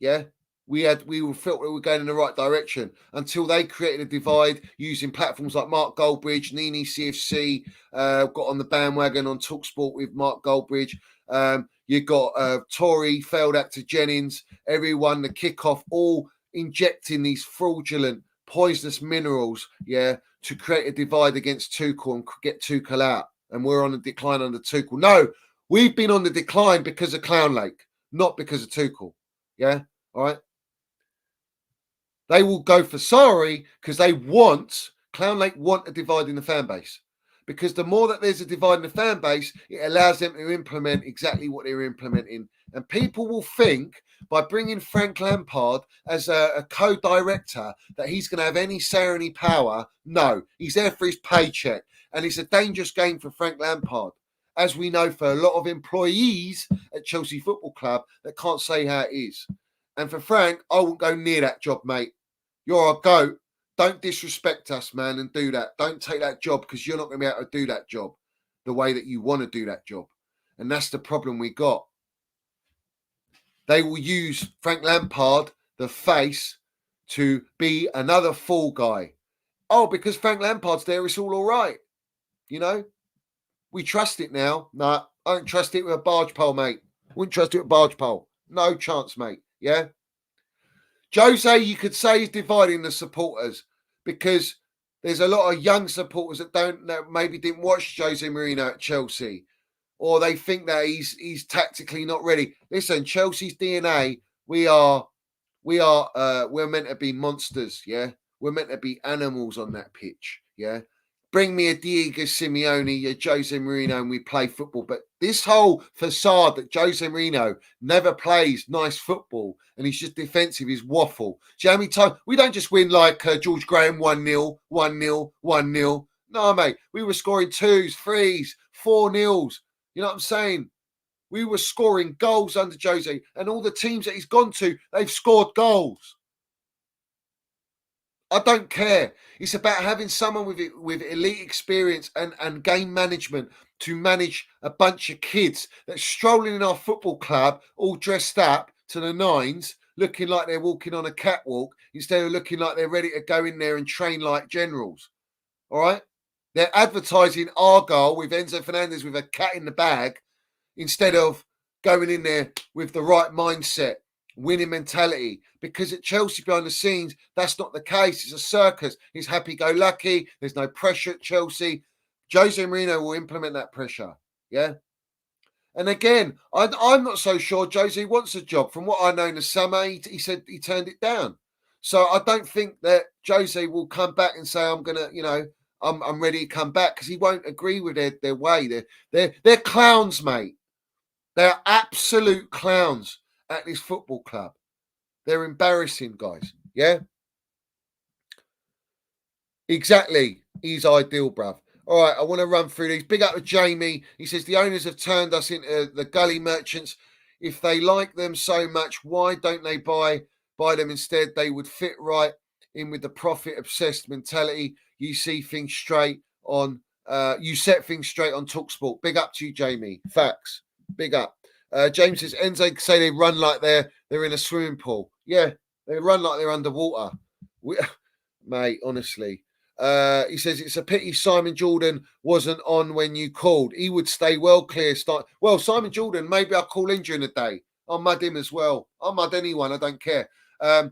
D: Yeah, we felt we were going in the right direction until they created a divide using platforms like Mark Goldbridge, Nini CFC, got on the bandwagon on TalkSport with Mark Goldbridge. You got Tory, failed actor Jennings, everyone, the kickoff, all injecting these fraudulent, poisonous minerals, to create a divide against Tuchel and get Tuchel out. And we're on a decline under Tuchel. No, we've been on the decline because of Clownlake, not because of Tuchel. Yeah, all right. They will go for Sarri because Clownlake want a divide in the fan base. Because the more that there's a divide in the fan base, it allows them to implement exactly what they're implementing. And people will think by bringing Frank Lampard as a co-director that he's going to have any say or any power. No, he's there for his paycheck. And it's a dangerous game for Frank Lampard, as we know for a lot of employees at Chelsea Football Club that can't say how it is. And for Frank, I won't go near that job, mate. You're a goat. Don't disrespect us, man, and do that. Don't take that job because you're not going to be able to do that job the way that you want to do that job. And that's the problem we got. They will use Frank Lampard, the face, to be another fall guy. Oh, because Frank Lampard's there, it's all right. You know? We trust it now. No, I don't trust it with a barge pole, mate. Wouldn't trust it with a barge pole. No chance, mate. Yeah? Jose, you could say, is dividing the supporters because there's a lot of young supporters that maybe didn't watch Jose Mourinho at Chelsea, or they think that he's tactically not ready. Listen, Chelsea's DNA, we're meant to be monsters, yeah? We're meant to be animals on that pitch, yeah? Bring me a Diego Simeone, a Jose Mourinho, and we play football. But this whole facade that Jose Mourinho never plays nice football and he's just defensive is waffle. Do you know how many times? We don't just win like George Graham 1-0, 1-0, 1-0. No, mate. We were scoring 2s, 3s, 4-0s. You know what I'm saying? We were scoring goals under Jose, and all the teams that he's gone to, they've scored goals. I don't care. It's about having someone with elite experience and game management to manage a bunch of kids that's strolling in our football club, all dressed up to the nines, looking like they're walking on a catwalk instead of looking like they're ready to go in there and train like generals. All right? They're advertising Argyle with Enzo Fernandez with a cat in the bag instead of going in there with the right mindset, winning mentality. Because at Chelsea behind the scenes, that's not the case. It's a circus. It's happy-go-lucky. There's no pressure at Chelsea. Jose Mourinho will implement that pressure. Yeah. And again, I'm not so sure Jose wants a job. From what I know in the summer, he said he turned it down. So I don't think that Jose will come back and say, I'm going to, I'm ready to come back, because he won't agree with their way. They're clowns, mate. They're absolute clowns at this football club. They're embarrassing, guys. Yeah? Exactly. He's ideal, bruv. All right, I want to run through these. Big up to Jamie. He says, the owners have turned us into the gully merchants. If they like them so much, why don't they buy them instead? They would fit right in with the profit-obsessed mentality. You see things straight on, you set things straight on TalkSport. Big up to you, Jamie. Facts. Big up. James says, Enzo say they run like they're in a swimming pool. Yeah, they run like they're underwater. Mate, honestly. He says, it's a pity Simon Jordan wasn't on when you called. He would stay well clear. Well, Simon Jordan, maybe I'll call in during the day. I'll mud him as well. I'll mud anyone. I don't care. I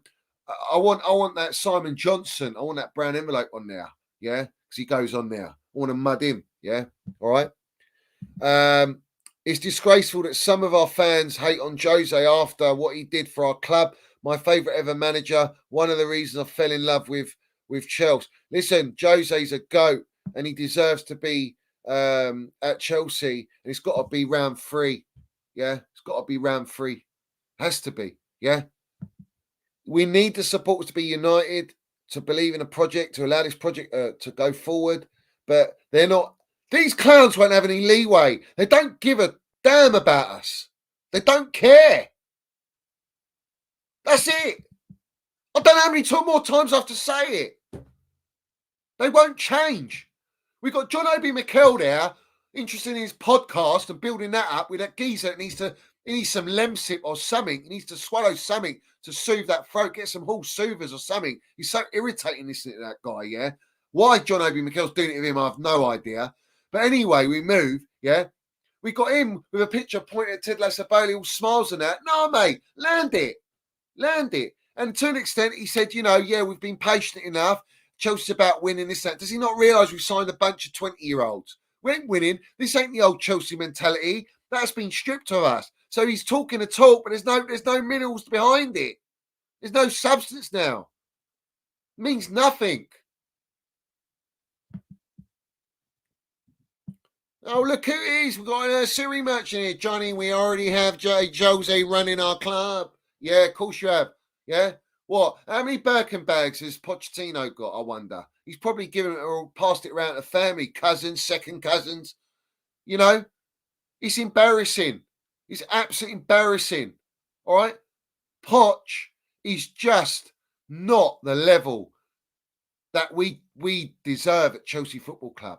D: want that Simon Johnson. I want that brown envelope on there. Yeah, because he goes on there. I want to mud him. Yeah, all right. It's disgraceful that some of our fans hate on Jose after what he did for our club. My favourite ever manager. One of the reasons I fell in love with Chelsea. Listen, Jose's a GOAT and he deserves to be at Chelsea. And it's got to be round 3. Yeah, it's got to be round 3. Has to be. Yeah. We need the supporters to be united, to believe in a project, to allow this project to go forward. But they're not. These clowns won't have any leeway. They don't give a damn about us. They don't care. That's it. I don't know how many more times I have to say it. They won't change. We've got John Obi Mikel there, interested in his podcast and building that up with that geezer that needs some Lemsip or something. He needs to swallow something to soothe that throat, get some horse soothers or something. He's so irritating listening to that guy, yeah? Why John Obi Mikel's doing it with him, I have no idea. But anyway, we move, yeah? We got him with a picture pointing at Ted Lasso Bailey, all smiles and that. No, mate, land it. Land it. And to an extent, he said, you know, yeah, we've been patient enough. Chelsea's about winning this, that. Does he not realise we've signed a bunch of 20-year-olds? We ain't winning. This ain't the old Chelsea mentality. That's been stripped of us. So he's talking the talk, but there's no minerals behind it. There's no substance now. It means nothing. Oh, look who it is. We've got a Siri merchant here. Johnny, we already have Jose running our club. Yeah, of course you have. Yeah? What? How many Birkin bags has Pochettino got, I wonder? He's probably given it or passed it around to family, cousins, second cousins. You know? It's embarrassing. It's absolutely embarrassing. All right? Poch is just not the level that we deserve at Chelsea Football Club.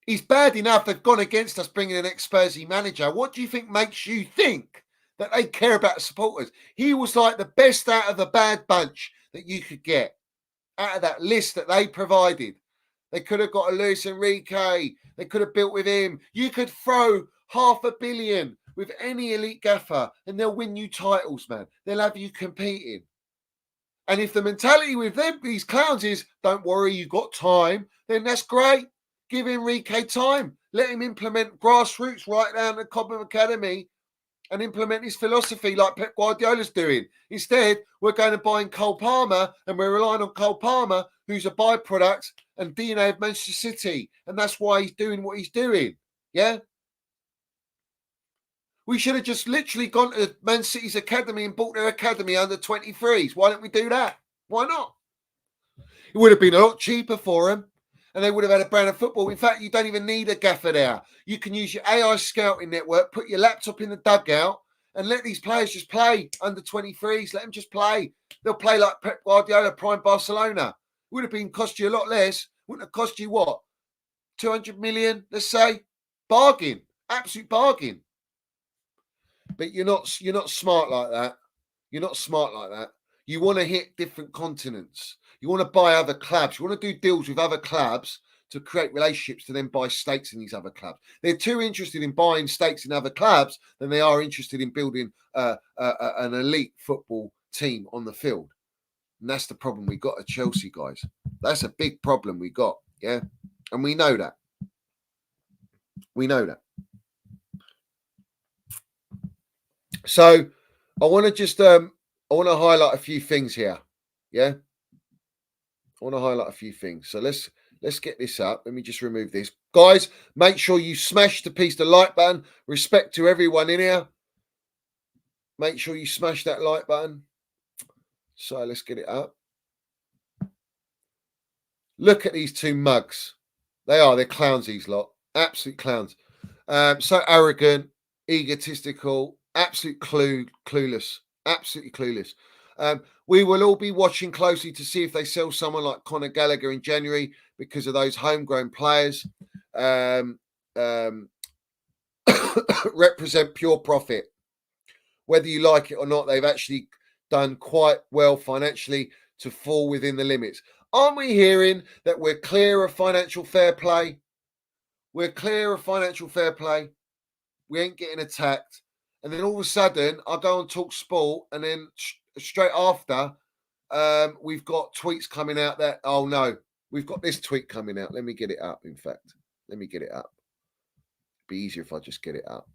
D: He's bad enough they've gone against us bringing an ex-Spursy manager. What do you think makes you think that they care about the supporters? He was like the best out of the bad bunch that you could get out of that list that they provided. They could have got a Luis Enrique. They could have built with him. You could throw $500 million with any elite gaffer and they'll win you titles, man. They'll have you competing. And if the mentality with them, these clowns is, don't worry, you've got time, then that's great. Give Enrique time. Let him implement grassroots right down the Cobham Academy and implement his philosophy like Pep Guardiola's doing. Instead, we're going to buy in Cole Palmer and we're relying on Cole Palmer, who's a byproduct and DNA of Manchester City. And that's why he's doing what he's doing. Yeah? We should have just literally gone to Man City's academy and bought their academy under 23s. Why don't we do that? Why not? It would have been a lot cheaper for them. And they would have had a brand of football. In fact, you don't even need a gaffer there. You can use your AI scouting network, put your laptop in the dugout, and let these players just play under 23s. Let them just play. They'll play like Pep Guardiola, prime Barcelona. It would have been cost you a lot less. Wouldn't have cost you what? 200 million, let's say. Bargain. Absolute bargain. But you're not smart like that. You're not smart like that. You want to hit different continents. You want to buy other clubs. You want to do deals with other clubs to create relationships to then buy stakes in these other clubs. They're too interested in buying stakes in other clubs than they are interested in building an elite football team on the field. And that's the problem we got at Chelsea, guys. That's a big problem we got, yeah? And we know that. We know that. So I want to just I want to highlight a few things here, yeah? I want to highlight a few things. So let's get this up. Let me just remove this. Guys, make sure you smash the like button. Respect to everyone in here. Make sure you smash that like button. So let's get it up. Look at these two mugs. They're clowns, these lot. Absolute clowns. So arrogant, egotistical, absolute clueless. Absolutely clueless. We will all be watching closely to see if they sell someone like Conor Gallagher in January because of those homegrown players represent pure profit. Whether you like it or not, they've actually done quite well financially to fall within the limits. Aren't we hearing that we're clear of financial fair play? We're clear of financial fair play. We ain't getting attacked. And then all of a sudden, I go on TalkSport, and then straight after, we've got tweets coming out that, oh no, we've got this tweet coming out. Let me get it up, in fact. Let me get it up. It'd be easier if I just get it up.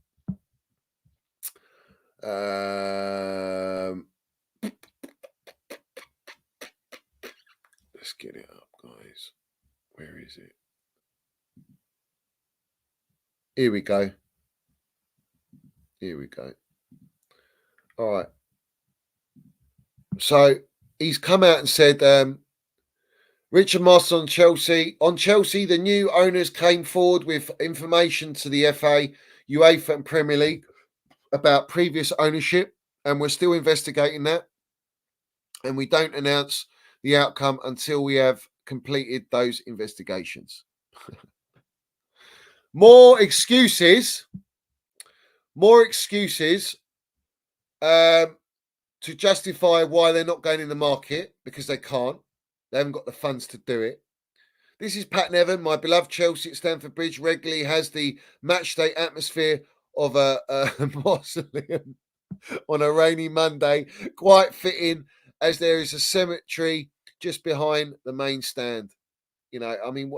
D: Let's get it up, guys. Where is it? Here we go. Here we go. All right. So he's come out and said, Richard Moss on Chelsea. On Chelsea, the new owners came forward with information to the FA, UEFA and Premier League about previous ownership, and we're still investigating that. and we don't announce the outcome until we have completed those investigations. More excuses to justify why they're not going in the market, because they can't. They haven't got the funds to do it. This is Pat Nevin. My beloved Chelsea at Stamford Bridge regularly has the match day atmosphere of a mausoleum on a rainy Monday, quite fitting as there is a cemetery just behind the main stand. You know, I mean,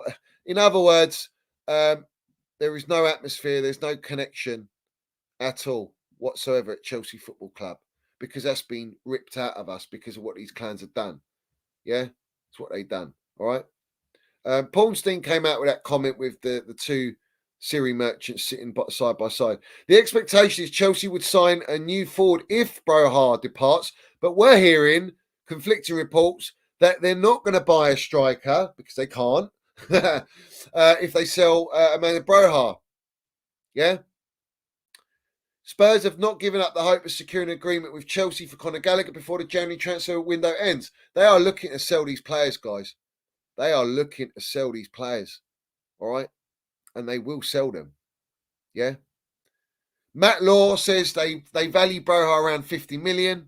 D: in other words, there is no atmosphere, there's no connection at all whatsoever at Chelsea Football Club, because that's been ripped out of us because of what these clans have done. Yeah, that's what they've done. All right. Paulstein came out with that comment with the two Siri merchants sitting side by side. The expectation is Chelsea would sign a new forward if Broja departs, but we're hearing conflicting reports that they're not going to buy a striker because they can't if they sell Amanda Broja. Yeah. Spurs have not given up the hope of securing an agreement with Chelsea for Conor Gallagher before the January transfer window ends. They are looking to sell these players, guys. They are looking to sell these players, all right? And they will sell them, yeah? Matt Law says they value Broja around 50 million.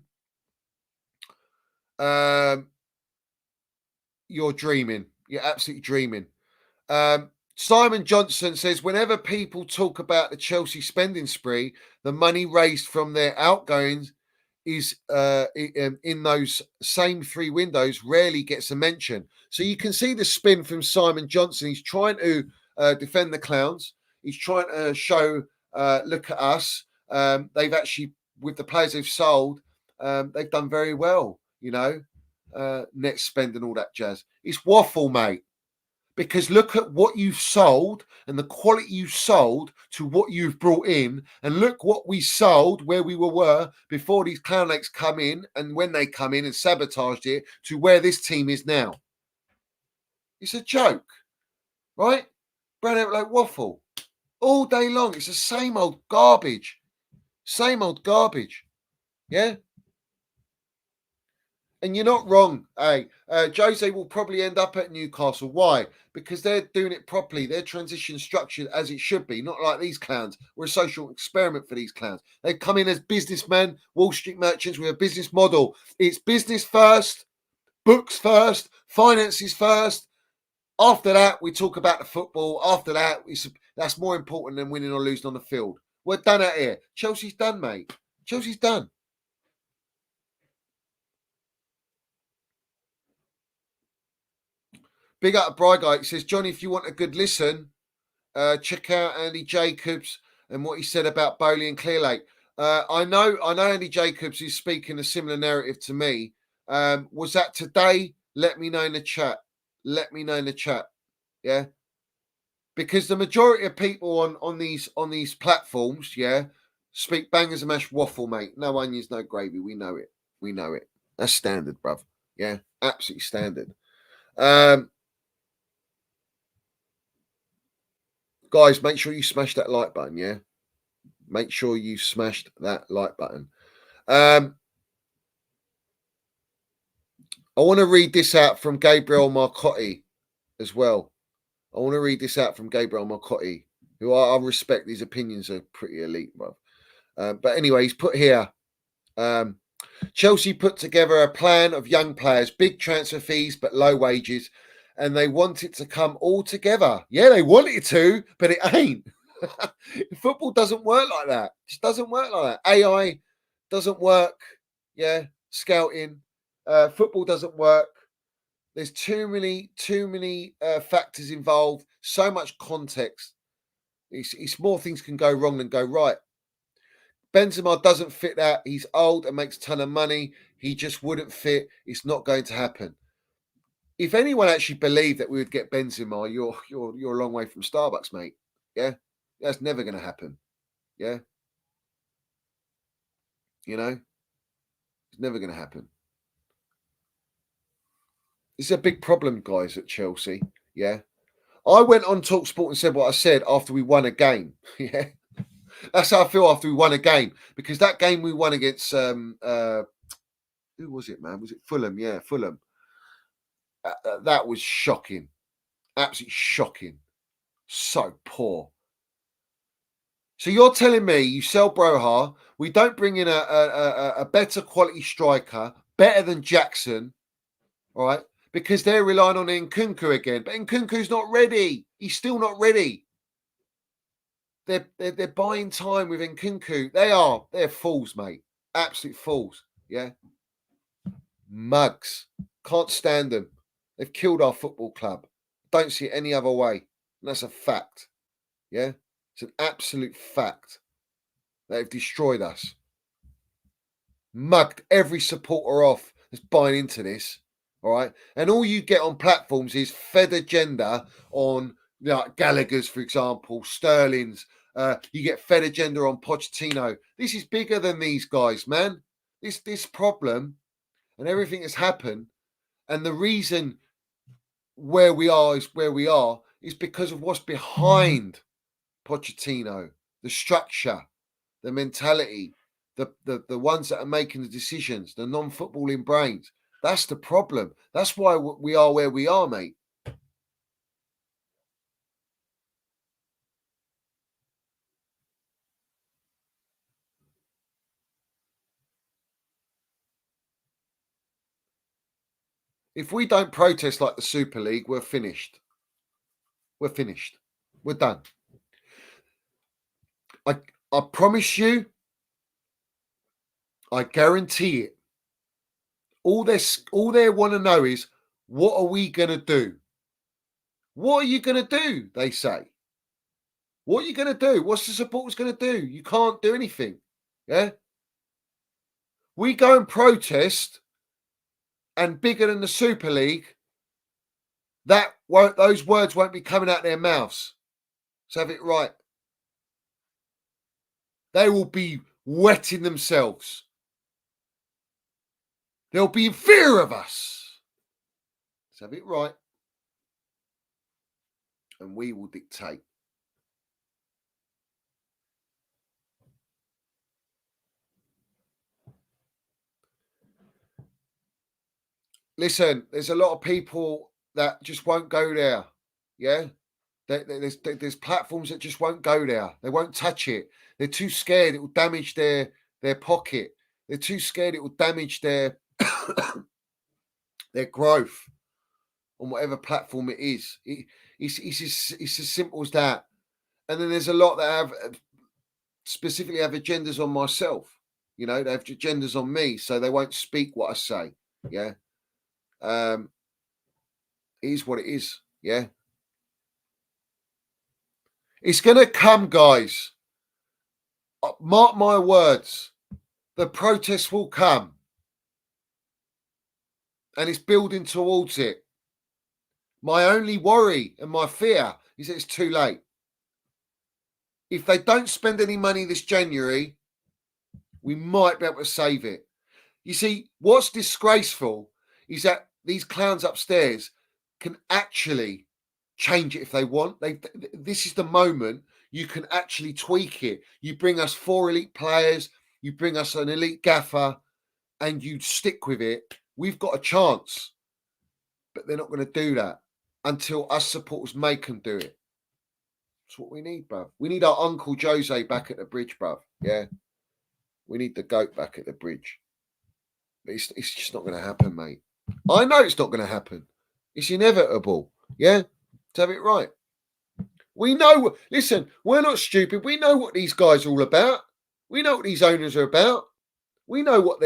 D: You're dreaming. You're absolutely dreaming. Simon Johnson says, whenever people talk about the Chelsea spending spree, the money raised from their outgoings is in those same three windows rarely gets a mention. So you can see the spin from Simon Johnson. He's trying to defend the Clowns. He's trying to show, look at us. They've actually, with the players they've sold, they've done very well, you know, net spend and all that jazz. It's waffle, mate. Because look at what you've sold and the quality you sold to what you've brought in. And look what we sold where we were before these Clownlakes come in, and when they come in and sabotaged it, to where this team is now. It's a joke, right? Brown out like waffle. All day long. It's the same old garbage. Same old garbage. Yeah? And you're not wrong. Hey, Jose will probably end up at Newcastle. Why? Because they're doing it properly. Their transition structured as it should be, not like these clowns. We're a social experiment for these clowns. They've come in as businessmen, Wall Street merchants with a business model. It's business first, books first, finances first. After that, we talk about the football. After that, that's more important than winning or losing on the field. We're done out here. Chelsea's done, mate. Chelsea's done. Big up Bry Guy. He says, Johnny, if you want a good listen, check out Andy Jacobs and what he said about Bowley and Clearlake. I know Andy Jacobs is speaking a similar narrative to me. Was that today? Let me know in the chat. Let me know in the chat. Yeah. Because the majority of people on these platforms, yeah, speak bangers and mash waffle, mate. No onions, no gravy. We know it. We know it. That's standard, bruv. Yeah, absolutely standard. Guys, make sure you smash that like button, yeah? Make sure you smashed that like button. I want to read this out from Gabriel Marcotti as well. I want to read this out from Gabriel Marcotti, who I respect. His opinions are pretty elite, bro. But anyway, he's put here, Chelsea put together a plan of young players, big transfer fees, but low wages, and they want it to come all together. Yeah, they want it to, but it ain't. Football doesn't work like that. It just doesn't work like that. AI doesn't work. Yeah, scouting. Football doesn't work. There's too many factors involved. So much context. It's more things can go wrong than go right. Benzema doesn't fit that. He's old and makes a ton of money. He just wouldn't fit. It's not going to happen. If anyone actually believed that we would get Benzema, you're a long way from Starbucks, mate. Yeah, that's never going to happen. Yeah, you know, it's never going to happen. This is a big problem, guys, at Chelsea. Yeah, I went on TalkSport and said what I said after we won a game. Yeah, that's how I feel after we won a game, because that game we won against Who was it, man? Was it Fulham? Yeah, Fulham. That was shocking. Absolutely shocking. So poor. So you're telling me you sell Broja, we don't bring in a better quality striker, better than Jackson, all right? Because they're relying on Nkunku again. But Nkunku's not ready. He's still not ready. They're buying time with Nkunku. They're fools, mate. Absolute fools. Yeah. Mugs. Can't stand them. They've killed our football club. Don't see it any other way. And that's a fact. Yeah. It's an absolute fact. They've destroyed us. Mugged every supporter off that's buying into this. All right. And all you get on platforms is fed agenda on like Gallagher's, for example, Sterling's. You get fed agenda on Pochettino. This is bigger than these guys, man. This problem and everything that's happened, and the reason where we are is because of what's behind Pochettino, the structure, the mentality, the ones that are making the decisions, the non-footballing brains. That's the problem. That's why we are where we are, mate. If we don't protest like the Super League, we're finished. We're finished. We're done. I promise you, I guarantee it. All they want to know is, what are we going to do? What are you going to do? They say. What are you going to do? What's the supporters going to do? You can't do anything. Yeah. We go and protest, and bigger than the Super League, those words won't be coming out their mouths. Let's have it right. They will be wetting themselves. They'll be in fear of us. Let's have it right. And we will dictate. Listen, there's a lot of people that just won't go there. Yeah. There's platforms that just won't go there. They won't touch it. They're too scared it will damage their pocket. They're too scared it will damage their their growth on whatever platform it is. It's as simple as that. And then there's a lot that have specifically have agendas on myself. You know, they have agendas on me, so they won't speak what I say. Yeah. It is what it is. Yeah. It's going to come, guys. Mark my words. The protests will come. And it's building towards it. My only worry and my fear is that it's too late. If they don't spend any money this January, we might be able to save it. You see, what's disgraceful is that these clowns upstairs can actually change it if they want. This is the moment you can actually tweak it. You bring us 4 elite players, you bring us an elite gaffer, and you stick with it. We've got a chance. But they're not going to do that until us supporters make them do it. That's what we need, bruv. We need our Uncle Jose back at the bridge, bruv. Yeah. We need the goat back at the bridge. But it's just not going to happen, mate. I know it's not going to happen. It's inevitable. Yeah. To have it right. We know. Listen, we're not stupid. We know what these guys are all about. We know what these owners are about. We know what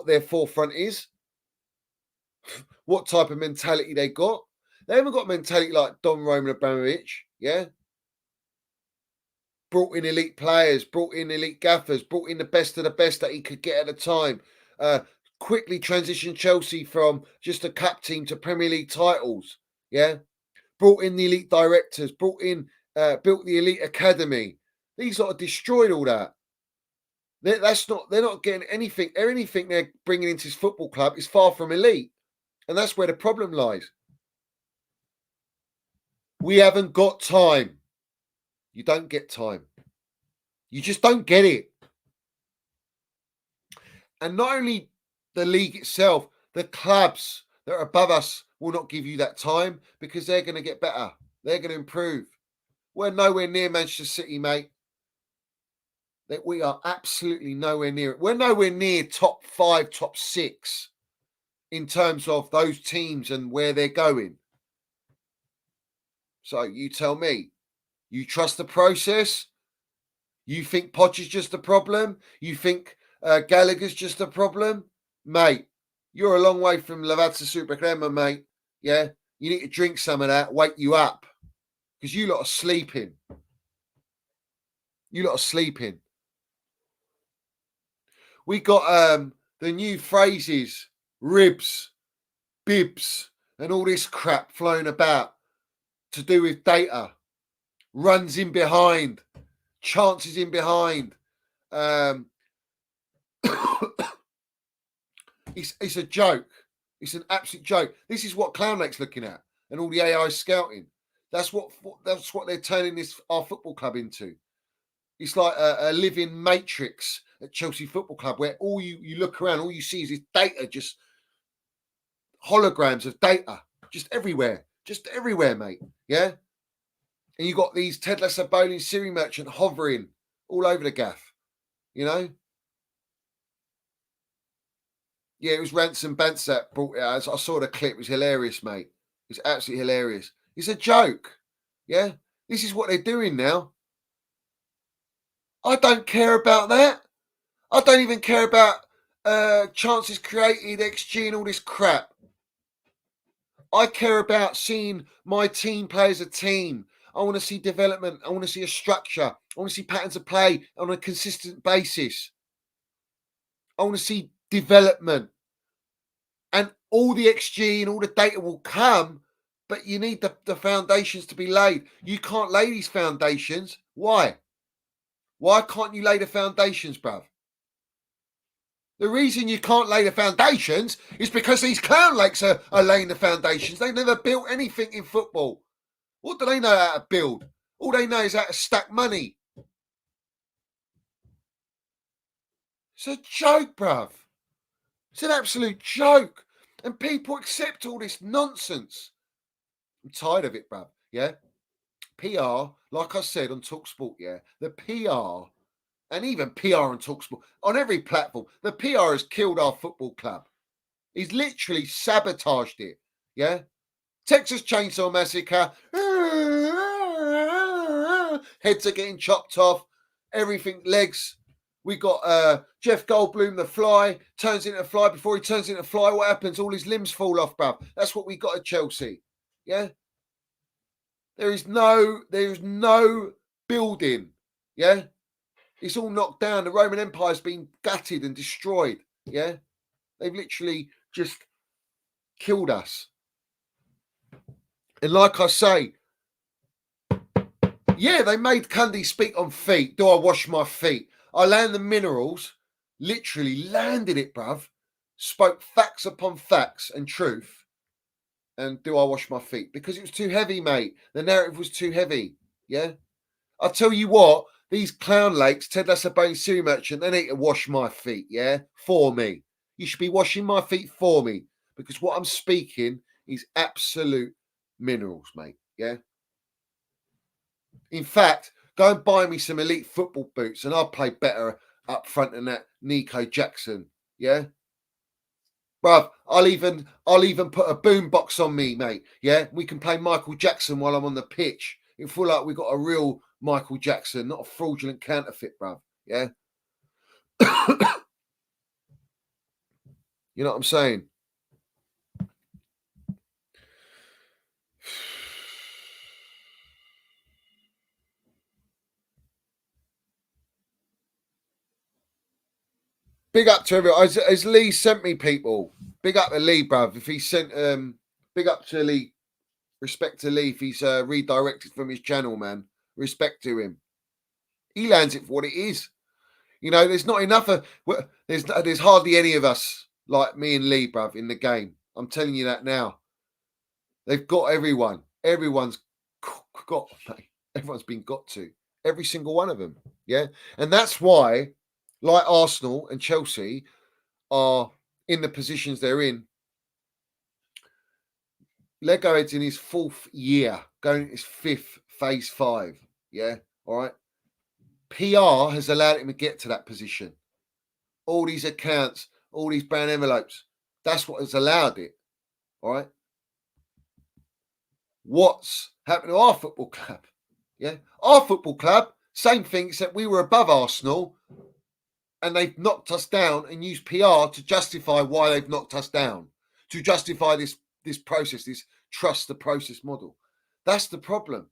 D: their forefront is. What type of mentality they got. They haven't got mentality like Don Roman Abramovich. Yeah. Brought in elite players, brought in elite gaffers, brought in the best of the best that he could get at the time. Quickly transitioned Chelsea from just a cup team to Premier League titles. Yeah. Brought in the elite directors, built the elite academy. These lot have destroyed all that. They're not getting anything. Anything they're bringing into this football club is far from elite. And that's where the problem lies. We haven't got time. You don't get time. You just don't get it. And not only the league itself, the clubs that are above us will not give you that time because they're going to get better. They're going to improve. We're nowhere near Manchester City, mate. That we are absolutely nowhere near it. We're nowhere near top 5, top 6 in terms of those teams and where they're going. So you tell me, you trust the process? You think Poch is just a problem? You think Gallagher's just a problem? Mate, you're a long way from Lavazza Super Crema, mate. Yeah? You need to drink some of that, wake you up. Because you lot are sleeping. You lot are sleeping. We got the new phrases, ribs, bibs, and all this crap flowing about to do with data. Runs in behind, chances in behind. It's a joke. It's an absolute joke. This is what Clownlake's looking at, and all the AI scouting. That's what they're turning our football club into. It's like a living matrix at Chelsea Football Club, where all you look around, all you see is this data, just holograms of data, just everywhere, mate. Yeah. And you got these Ted Lasso bowling Siri merchant hovering all over the gaff, you know? Yeah, it was Ransom Bantz that brought it out. I saw the clip. It was hilarious, mate. It's absolutely hilarious. It's a joke. Yeah? This is what they're doing now. I don't care about that. I don't even care about chances created, XG and all this crap. I care about seeing my team play as a team. I want to see development. I want to see a structure. I want to see patterns of play on a consistent basis. I want to see development. And all the XG and all the data will come, but you need the foundations to be laid. You can't lay these foundations. Why? Why can't you lay the foundations, bruv? The reason you can't lay the foundations is because these Clownlakes are laying the foundations. They've never built anything in football. What do they know how to build? All they know is how to stack money. It's a joke, bruv. It's an absolute joke. And people accept all this nonsense. I'm tired of it, bruv. Yeah? PR, like I said on TalkSport, yeah? The PR, and even PR on TalkSport, on every platform, the PR has killed our football club. He's literally sabotaged it. Yeah? Texas Chainsaw Massacre. Heads are getting chopped off. Everything, legs. We got Jeff Goldblum, the fly, turns into a fly. Before he turns into a fly, what happens? All his limbs fall off, bruv. That's what we got at Chelsea. Yeah? There is no building. Yeah? It's all knocked down. The Roman Empire's been gutted and destroyed. Yeah? They've literally just killed us. And like I say, yeah, they made Cundy speak on feet. Do I wash my feet? I land the minerals, literally landed it, bruv. Spoke facts upon facts and truth. And do I wash my feet? Because it was too heavy, mate. The narrative was too heavy. Yeah? I'll tell you what, these Clownlakes, Ted Lasso Bowling Siri Merchant, they need to wash my feet, yeah? For me. You should be washing my feet for me. Because what I'm speaking is absolute minerals, mate. Yeah? In fact, go and buy me some elite football boots and I'll play better up front than that Nico Jackson. Yeah? Bruv, I'll even put a boom box on me, mate. Yeah? We can play Michael Jackson while I'm on the pitch. It feel like we got a real Michael Jackson, not a fraudulent counterfeit, bruv. Yeah? You know what I'm saying? Big up to everyone. As Lee sent me people. Big up to Lee, bruv. If he sent big up to Lee. Respect to Lee if he's redirected from his channel, man. Respect to him. He lands it for what it is. You know, there's not enough of there's hardly any of us like me and Lee, bruv, in the game. I'm telling you that now. They've got everyone. Everyone's got, mate. Everyone's been got to. Every single one of them. Yeah. And that's why, like Arsenal and Chelsea, are in the positions they're in. Legohead's in his 4th year, going his 5th, phase 5. Yeah, all right. PR has allowed him to get to that position. All these accounts, all these brown envelopes, that's what has allowed it. All right. What's happened to our football club? Yeah, our football club, same thing, except we were above Arsenal and they've knocked us down and used PR to justify why they've knocked us down, to justify this process, this trust the process model. That's the problem.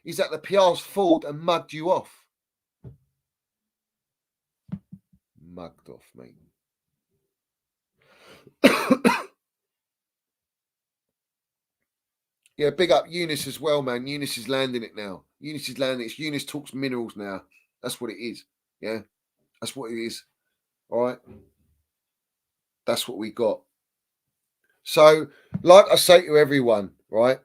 D: Is that the PR's fooled and mugged you off. Mugged off, mate. Yeah, big up Eunice as well, man. Eunice is landing it now. Eunice is landing it. It's Eunice Talks Minerals now. That's what it is. Yeah, that's what it is. All right. That's what we got. So, like I say to everyone, right,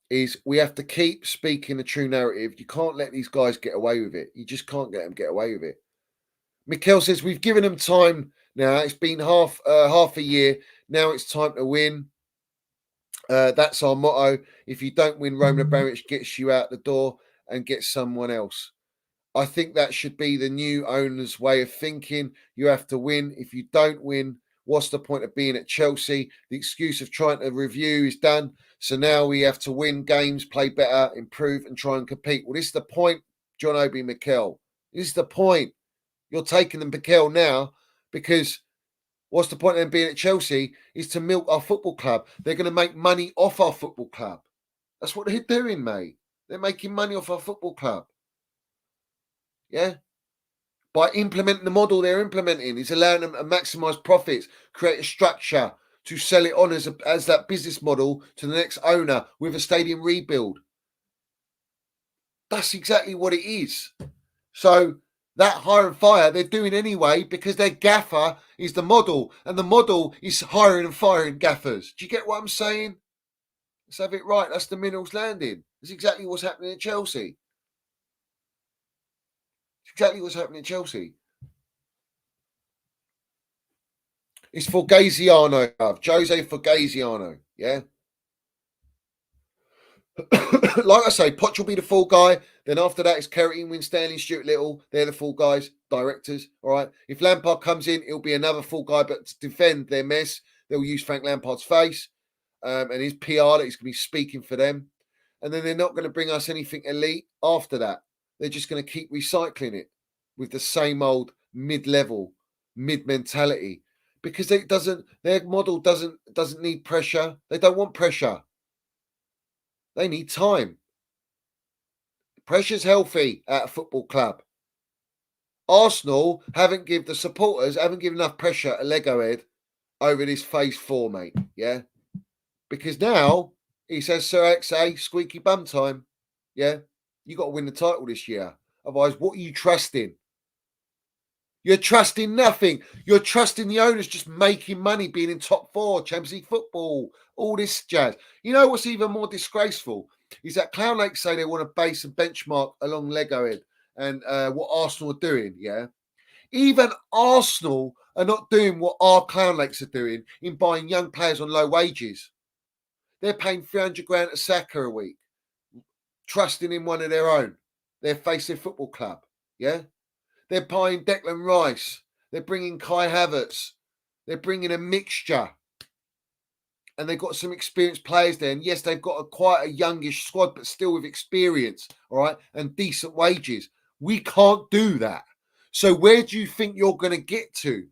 D: is we have to keep speaking the true narrative. You can't let these guys get away with it. You just can't let them get away with it. Mikel says we've given them time now. It's been half a year. Now it's time to win. That's our motto. If you don't win, Roman Abramovich gets you out the door and gets someone else. I think that should be the new owner's way of thinking. You have to win. If you don't win, what's the point of being at Chelsea? The excuse of trying to review is done. So now we have to win games, play better, improve, and try and compete. Well, this is the point, John Obi Mikel. This is the point. You're taking them Mikel now because what's the point of them being at Chelsea is to milk our football club. They're going to make money off our football club. That's what they're doing, mate. They're making money off our football club. Yeah? By implementing the model they're implementing, it's allowing them to maximize profits, create a structure to sell it on as that business model to the next owner with a stadium rebuild. That's exactly what it is. So that hire and fire they're doing anyway because their gaffer is the model and the model is hiring and firing gaffers. Do you get what I'm saying? Let's have it right. That's the minerals landing. That's exactly what's happening at Chelsea. Exactly what's happening at Chelsea. It's Forgaziano, Jose Forgaziano, yeah? Like I say, Poch will be the full guy. Then after that, it's Kerrigan, Winstanley, Stuart Little. They're the full guys, directors, all right? If Lampard comes in, it'll be another full guy, but to defend their mess, they'll use Frank Lampard's face and his PR that he's going to be speaking for them. And then they're not going to bring us anything elite after that. They're just going to keep recycling it with the same old mid-level, mid-mentality. Because their model doesn't need pressure. They don't want pressure. They need time. Pressure's healthy at a football club. Arsenal haven't given enough pressure at Legohead over this phase 4, mate. Yeah, because now he says, Sir XA, squeaky bum time. Yeah, you got to win the title this year. Otherwise, what are you trusting? You're trusting nothing. You're trusting the owners just making money, being in top 4, Champions League football, all this jazz. You know what's even more disgraceful is that Clownlake say they want to base a benchmark along Legohead and what Arsenal are doing, yeah? Even Arsenal are not doing what our Clownlakes are doing in buying young players on low wages. They're paying 300 grand a Saka a week, trusting in one of their own. They're facing football club, yeah? They're buying Declan Rice. They're bringing Kai Havertz. They're bringing a mixture. And they've got some experienced players there. And yes, they've got quite a youngish squad, but still with experience, all right, and decent wages. We can't do that. So where do you think you're going to get to?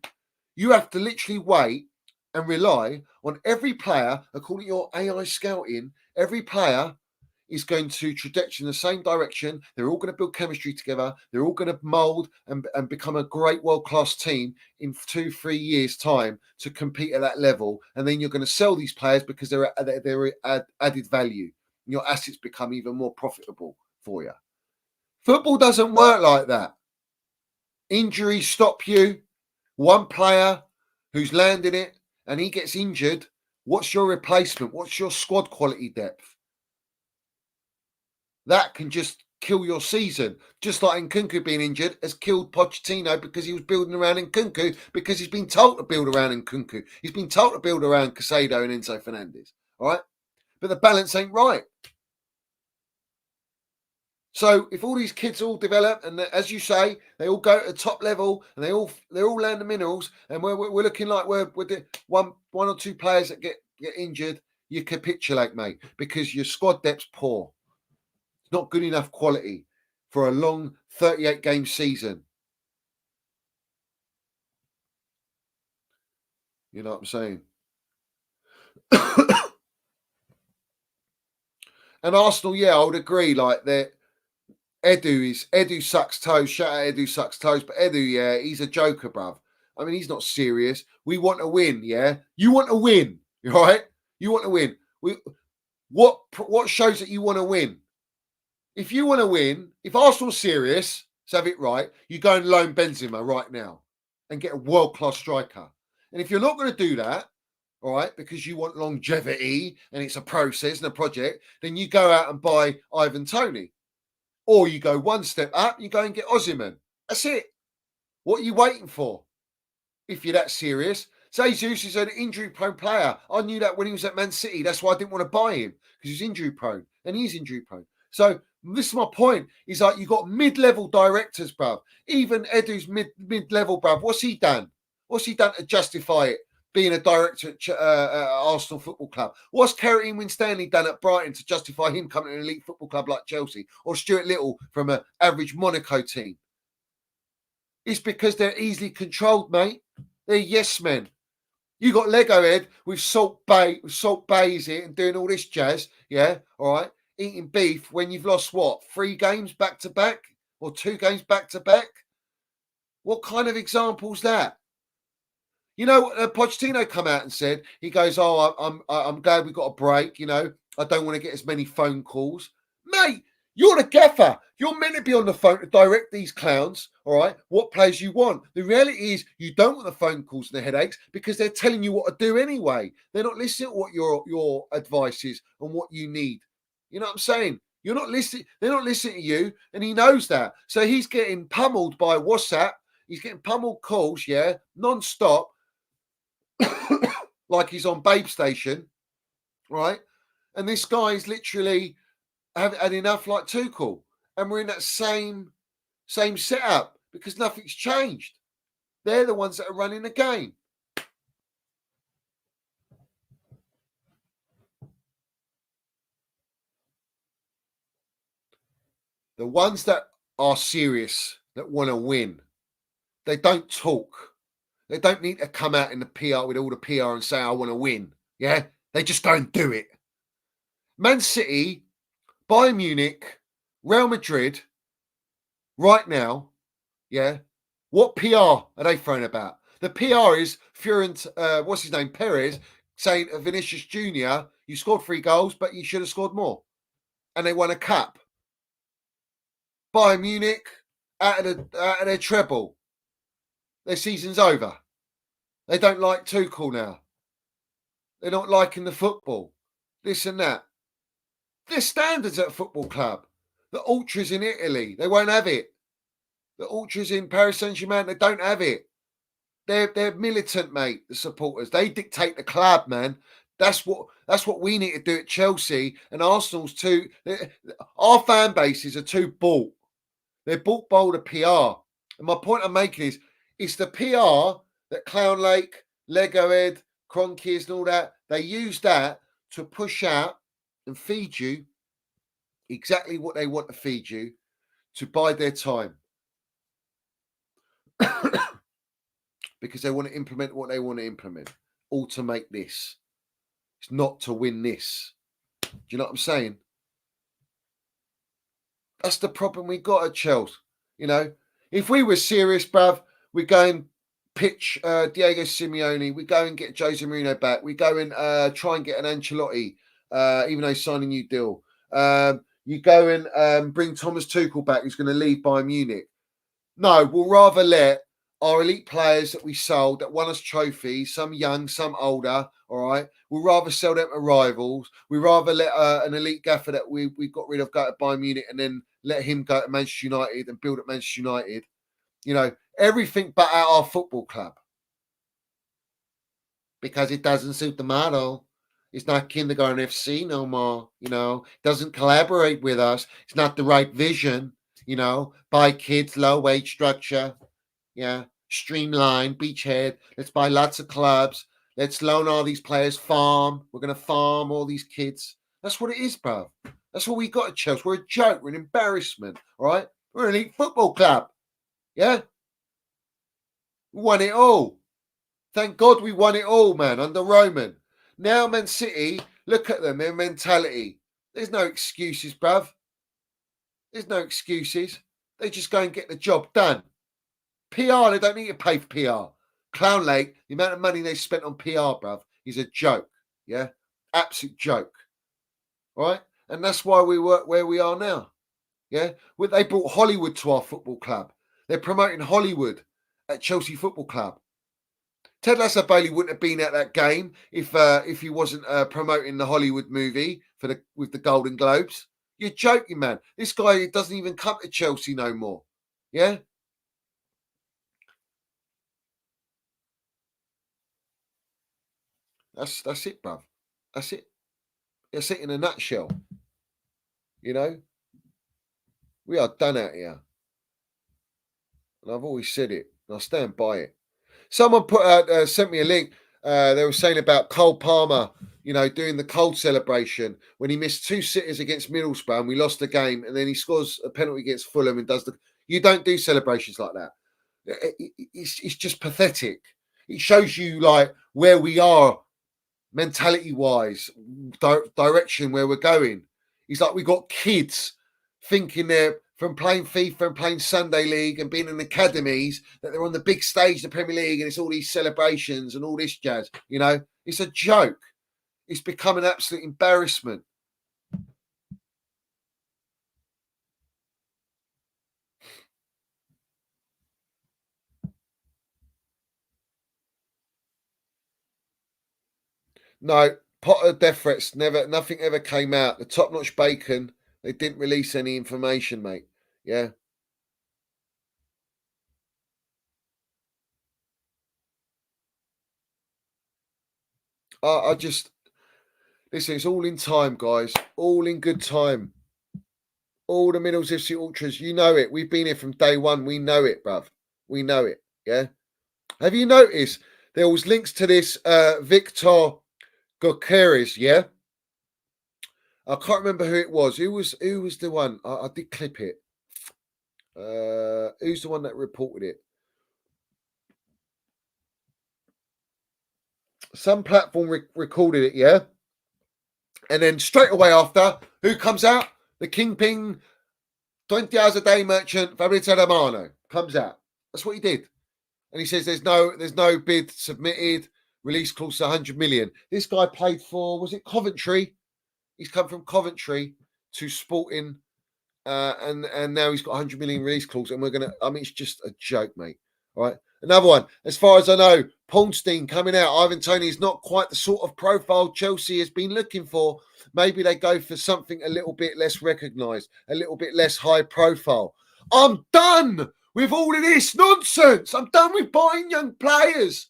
D: You have to literally wait and rely on every player, according to your AI scouting, every player is going to trajectory in the same direction. They're all going to build chemistry together. They're all going to mould and become a great world-class team in 2-3 years' time to compete at that level. And then you're going to sell these players because they're added value. Your assets become even more profitable for you. Football doesn't work like that. Injuries stop you. One player who's landed it and he gets injured. What's your replacement? What's your squad quality depth? That can just kill your season. Just like Nkunku being injured has killed Pochettino because he was building around Nkunku because he's been told to build around Nkunku. He's been told to build around Casado and Enzo Fernandez. All right? But the balance ain't right. So if all these kids all develop and as you say, they all go to the top level and they all land the minerals and we're looking like we're the one or two players that get injured, you capitulate, mate, because your squad depth's poor. It's not good enough quality for a long 38 game season. You know what I'm saying? And Arsenal, yeah, I would agree. Like that, Edu sucks toes. Shout out Edu sucks toes, but Edu, yeah, he's a joker, bruv. I mean, he's not serious. We want to win, yeah. You want to win, right? You want to win. What shows that you want to win? If you want to win, if Arsenal's serious, let's have it right. You go and loan Benzema right now and get a world-class striker. And if you're not going to do that, all right, because you want longevity and it's a process and a project, then you go out and buy Ivan Toney. Or you go one step up, you go and get Osimhen. That's it. What are you waiting for? If you're that serious. Jesus is an injury-prone player. I knew that when he was at Man City. That's why I didn't want to buy him, because he's injury-prone. And he's injury-prone. So this is my point. Is like you got mid-level directors, bruv. Even Edu's mid-level, bruv. What's he done? What's he done to justify it? Being a director at Arsenal Football Club. What's Kerry Winstanley done at Brighton to justify him coming to an elite football club like Chelsea or Stuart Little from an average Monaco team? It's because they're easily controlled, mate. They're yes men. You got Lego Head with Salt Bays it and doing all this jazz, yeah, all right, eating beef when you've lost what, 3 games back to back or 2 games back to back? What kind of example's that? You know, Pochettino come out and said, he goes, oh, I'm glad we got a break. You know, I don't want to get as many phone calls. Mate, you're the gaffer. You're meant to be on the phone to direct these clowns, all right, what players you want. The reality is you don't want the phone calls and the headaches because they're telling you what to do anyway. They're not listening to what your advice is and what you need. You know what I'm saying? You're not listening. They're not listening to you, and he knows that. So he's getting pummeled by WhatsApp. He's getting pummeled calls, yeah, non-stop. Like he's on Babe Station, right? And this guy is literally had enough like Tuchel. And we're in that same setup because nothing's changed. They're the ones that are running the game. The ones that are serious, that want to win, they don't talk. They don't need to come out in the PR with all the PR and say, I want to win. Yeah? They just go and do it. Man City, Bayern Munich, Real Madrid, right now, yeah, what PR are they throwing about? The PR is what's his name, Perez, saying to Vinicius Jr., you scored 3 goals, but you should have scored more. And they won a cup. Bayern Munich, out of their treble. Their season's over. They don't like Tuchel now. They're not liking the football. This and that. There's standards at a football club. The ultras in Italy, they won't have it. The ultras in Paris Saint-Germain, they don't have it. They're militant, mate, the supporters. They dictate the club, man. That's what we need to do at Chelsea. And Arsenal's too. Our fan bases are too bought. They're bought by the PR. And my point I'm making is, it's the PR that Clownlake, Lego Head, Cronkies and all that, they use that to push out and feed you exactly what they want to feed you to buy their time. Because they want to implement what they want to implement. All to make this. It's not to win this. Do you know what I'm saying? That's the problem we got at Chelsea. You know, if we were serious, bruv, we go and pitch Diego Simeone. We go and get Jose Mourinho back. We go and try and get an Ancelotti, even though he's signing a new deal. You go and bring Thomas Tuchel back, who's going to leave Bayern Munich. No, we'll rather let our elite players that we sold that won us trophies, some young, some older, all right, we'd rather sell them to rivals. We'd rather let an elite gaffer that we got rid of go to Bayern Munich and then let him go to Manchester United and build up Manchester United. You know, everything but at our football club. Because it doesn't suit the model. It's not kindergarten FC no more, you know. Doesn't collaborate with us. It's not the right vision, you know. Buy kids, low wage structure. Yeah. Streamline, beachhead. Let's buy lots of clubs. Let's loan all these players, farm. We're going to farm all these kids. That's what it is, bro. That's what we got at Chelsea. We're a joke. We're an embarrassment, all right? We're an elite football club. Yeah? We won it all. Thank God we won it all, man, under Roman. Now Man City, look at them, their mentality. There's no excuses, bruv. There's no excuses. They just go and get the job done. PR, they don't need to pay for PR. Clownlake, the amount of money they spent on PR, bruv, is a joke. Yeah? Absolute joke. All right? And that's why we work where we are now. Yeah? They brought Hollywood to our football club. They're promoting Hollywood at Chelsea Football Club. Ted Lasso Bailey wouldn't have been at that game if he wasn't promoting the Hollywood movie with the Golden Globes. You're joking, man. This guy doesn't even come to Chelsea no more. Yeah? That's it, bruv. That's it. That's it in a nutshell. You know? We are done out here. And I've always said it. And I'll stand by it. Someone sent me a link. They were saying about Cole Palmer, you know, doing the cold celebration when he missed 2 sitters against Middlesbrough and we lost the game, and then he scores a penalty against Fulham and does the. You don't do celebrations like that. It's just pathetic. It shows you like where we are, mentality wise, direction where we're going. It's like we got kids thinking they're from playing FIFA and playing Sunday League and being in academies that they're on the big stage, the Premier League, and it's all these celebrations and all this jazz. You know, it's a joke. It's become an absolute embarrassment. No, Potter death threats, nothing ever came out. The top-notch bacon, they didn't release any information, mate. Yeah. I just listen. It's all in time, guys. All in good time. All the Middles FC Ultras, you know it. We've been here from day one. We know it, bruv. We know it. Yeah. Have you noticed there was links to this Victor Gokeres? Yeah. I can't remember who it was. Who was the one? I did clip it. Who's the one that reported it? Some platform recorded it, yeah? And then straight away after, who comes out? The Kingpin 20 hours a day merchant, Fabrizio Romano, comes out. That's what he did. And he says there's no bid submitted, release clause 100 million. This guy played for, was it Coventry? He's come from Coventry to Sporting, and now he's got 100 million release clause. And it's just a joke, mate. All right. Another one. As far as I know, Paulstein coming out. Ivan Toney is not quite the sort of profile Chelsea has been looking for. Maybe they go for something a little bit less recognised, a little bit less high profile. I'm done with all of this nonsense. I'm done with buying young players.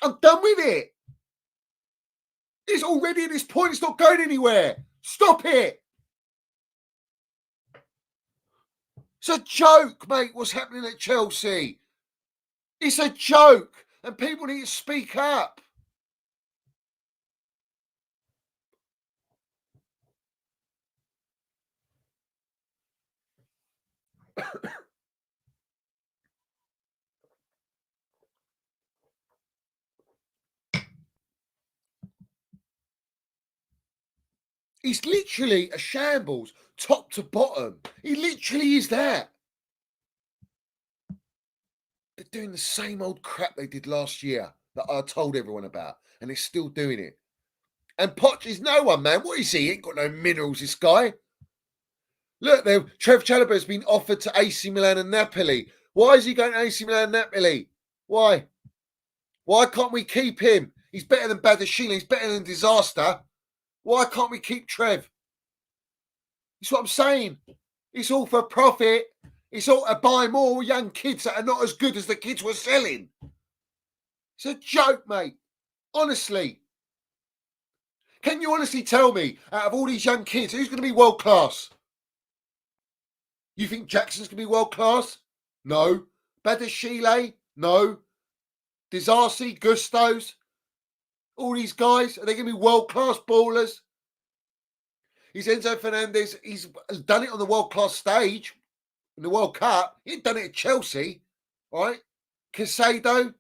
D: I'm done with it. It's already at this point. It's not going anywhere. Stop it. It's a joke, mate, what's happening at Chelsea. It's a joke, and people need to speak up. He's literally a shambles, top to bottom. He literally is that. They're doing the same old crap they did last year that I told everyone about, and they're still doing it. And Poch is no one, man. What is he? He ain't got no minerals, this guy. Look, Trev Chalobah has been offered to AC Milan and Napoli. Why is he going to AC Milan and Napoli? Why? Why can't we keep him? He's better than Badashila. He's better than Disaster. Why can't we keep Trev? That's what I'm saying. It's all for profit. It's all to buy more young kids that are not as good as the kids we're selling. It's a joke, mate. Honestly. Can you honestly tell me, out of all these young kids, who's going to be world class? You think Jackson's going to be world class? No. Badashile? No. Disasi, Gustos? All these guys, are they going to be world class ballers? He's Enzo Fernandez. He's done it on the world class stage in the World Cup. He ain't done it at Chelsea, right? Casado.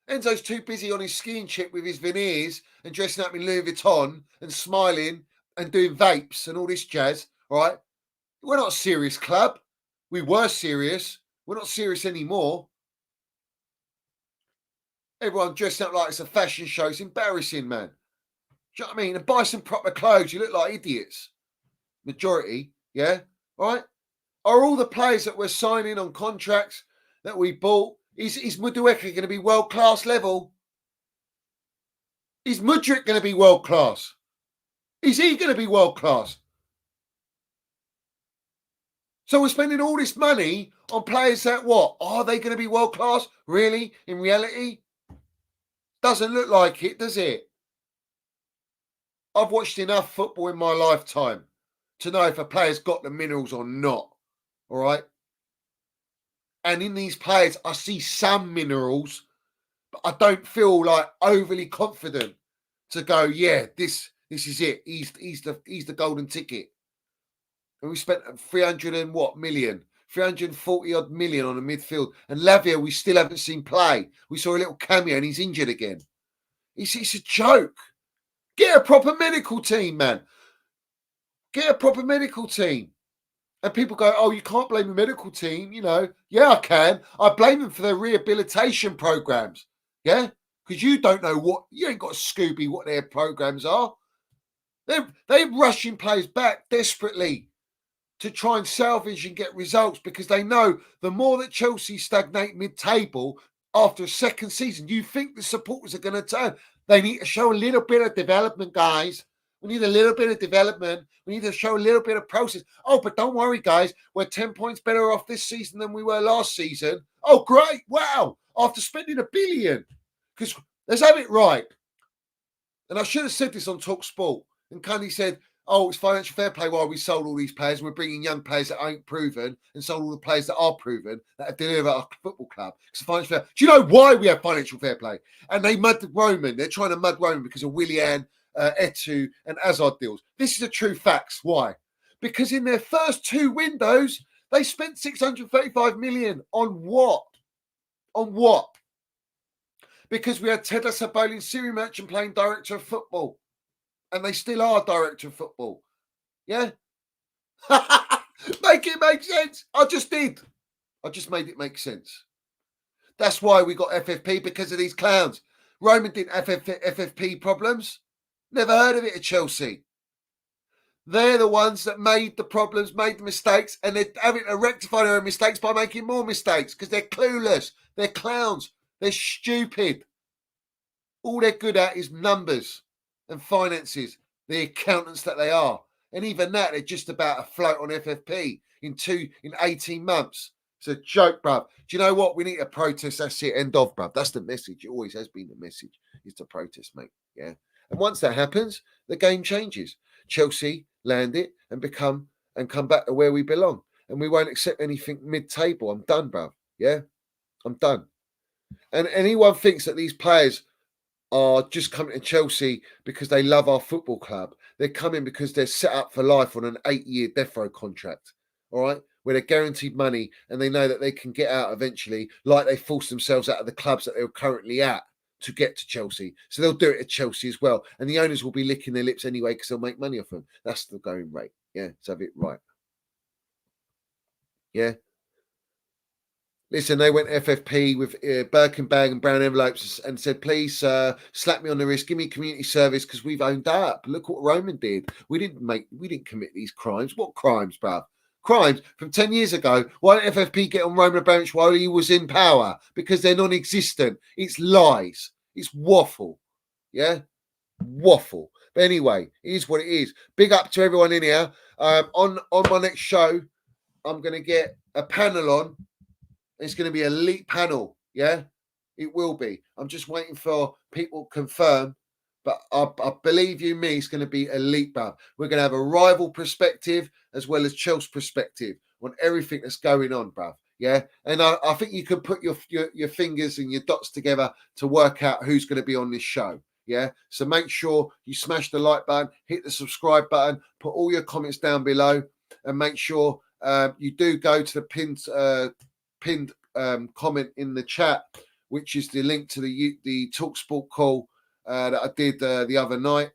D: Enzo's too busy on his skiing trip with his veneers and dressing up in Louis Vuitton and smiling and doing vapes and all this jazz, right? We're not a serious club. We were serious. We're not serious anymore. Everyone dressed up like it's a fashion show. It's embarrassing, man. Do you know what I mean? And buy some proper clothes. You look like idiots. Majority, yeah? All right? Are all the players that we're signing on contracts that we bought, is Madueke going to be world-class level? Is Mudryk going to be world-class? Is he going to be world-class? So we're spending all this money on players that what? Are they going to be world-class? Really? In reality? Doesn't look like it, does it? I've watched enough football in my lifetime to know if a player's got the minerals or not. All right? And in these players, I see some minerals, but I don't feel like overly confident to go, yeah, this is it. He's the golden ticket. And we spent 340 odd million on a midfield. And Lavia, we still haven't seen play. We saw a little cameo and he's injured again. It's a joke. Get a proper medical team, man. Get a proper medical team. And people go, oh, you can't blame the medical team. You know, yeah, I can. I blame them for their rehabilitation programs. Yeah? Because you don't know you ain't got a Scooby what their programs are. They're rushing players back desperately to try and salvage and get results because they know the more that Chelsea stagnate mid-table after a second season, you think the supporters are going to turn. They need to show a little bit of development, guys. We need a little bit of development. We need to show a little bit of process. Oh, but don't worry, guys. We're 10 points better off this season than we were last season. Oh, great. Wow. After spending $1 billion. Because let's have it right. And I should have said this on TalkSport. And Cundy said, oh, it's financial fair play while we sold all these players and we're bringing young players that ain't proven and sold all the players that are proven that have delivered our football club. It's financial fair. Do you know why we have financial fair play? And they mud Roman. They're trying to mud Roman because of Willian, Etu and Hazard deals. This is the true facts. Why? Because in their first 2 windows, they spent 635 million on what? On what? Because we had Ted Lasabolin, Siri Merchant playing director of football. And they still are director of football. Yeah? Make it make sense. I just did. I just made it make sense. That's why we got FFP, because of these clowns. Roman didn't have FFP problems. Never heard of it at Chelsea. They're the ones that made the problems, made the mistakes, and they're having to rectify their own mistakes by making more mistakes because they're clueless. They're clowns. They're stupid. All they're good at is numbers and finances, the accountants that they are. And even that, they're just about afloat on FFP in 18 months. It's a joke, bruv. Do you know what? We need to protest. That's it. End of, bruv. That's the message. It always has been the message, is to protest, mate. Yeah. And once that happens, the game changes. Chelsea land it and come back to where we belong. And we won't accept anything mid-table. I'm done, bruv. Yeah? I'm done. And anyone thinks that these players are just coming to Chelsea because they love our football club. They're coming because they're set up for life on an 8-year death row contract, all right, where they're guaranteed money and they know that they can get out eventually, like they forced themselves out of the clubs that they're currently at to get to Chelsea. So they'll do it at Chelsea as well. And the owners will be licking their lips anyway because they'll make money off them. That's the going rate. Yeah, so have it right. Yeah. Listen, they went FFP with Birkin bag and brown envelopes and said, please, slap me on the wrist, give me community service because we've owned up. Look what Roman did. We didn't commit these crimes. What crimes, bruv? crimes from 10 years ago. Why didn't FFP get on Roman Abramovich while he was in power? Because they're non-existent. It's lies. It's waffle. Yeah? Waffle. But anyway, it is what it is. Big up to everyone in here. On my next show, I'm going to get a panel on. It's going to be an elite panel. Yeah? It will be. I'm just waiting for people to confirm. But I believe you me, it's going to be elite, bruv. We're going to have a rival perspective as well as Chelsea perspective on everything that's going on, bruv. Yeah, and I think you can put your fingers and your dots together to work out who's going to be on this show. Yeah, so make sure you smash the like button, hit the subscribe button, put all your comments down below, and make sure you do go to the pinned comment in the chat, which is the link to the TalkSport call that I did the other night.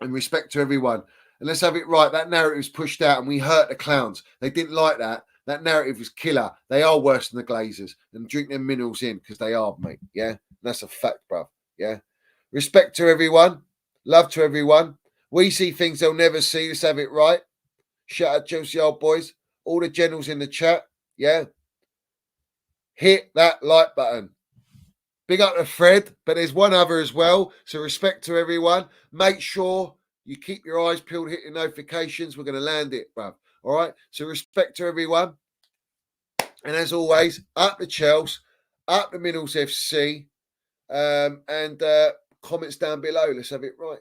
D: And respect to everyone. And let's have it right. That narrative was pushed out and we hurt the clowns. They didn't like that. That narrative was killer. They are worse than the Glazers. And drink their minerals in because they are, mate. Yeah? And that's a fact, bruv. Yeah? Respect to everyone. Love to everyone. We see things they'll never see. Let's have it right. Shout out Chelsea old boys. All the generals in the chat. Yeah? Hit that like button. Big up to Fred, but there's one other as well. So respect to everyone. Make sure you keep your eyes peeled, hit your notifications. We're going to land it, bruv. All right? So respect to everyone. And as always, up the Chelsea, up the Middles FC, and comments down below. Let's have it right.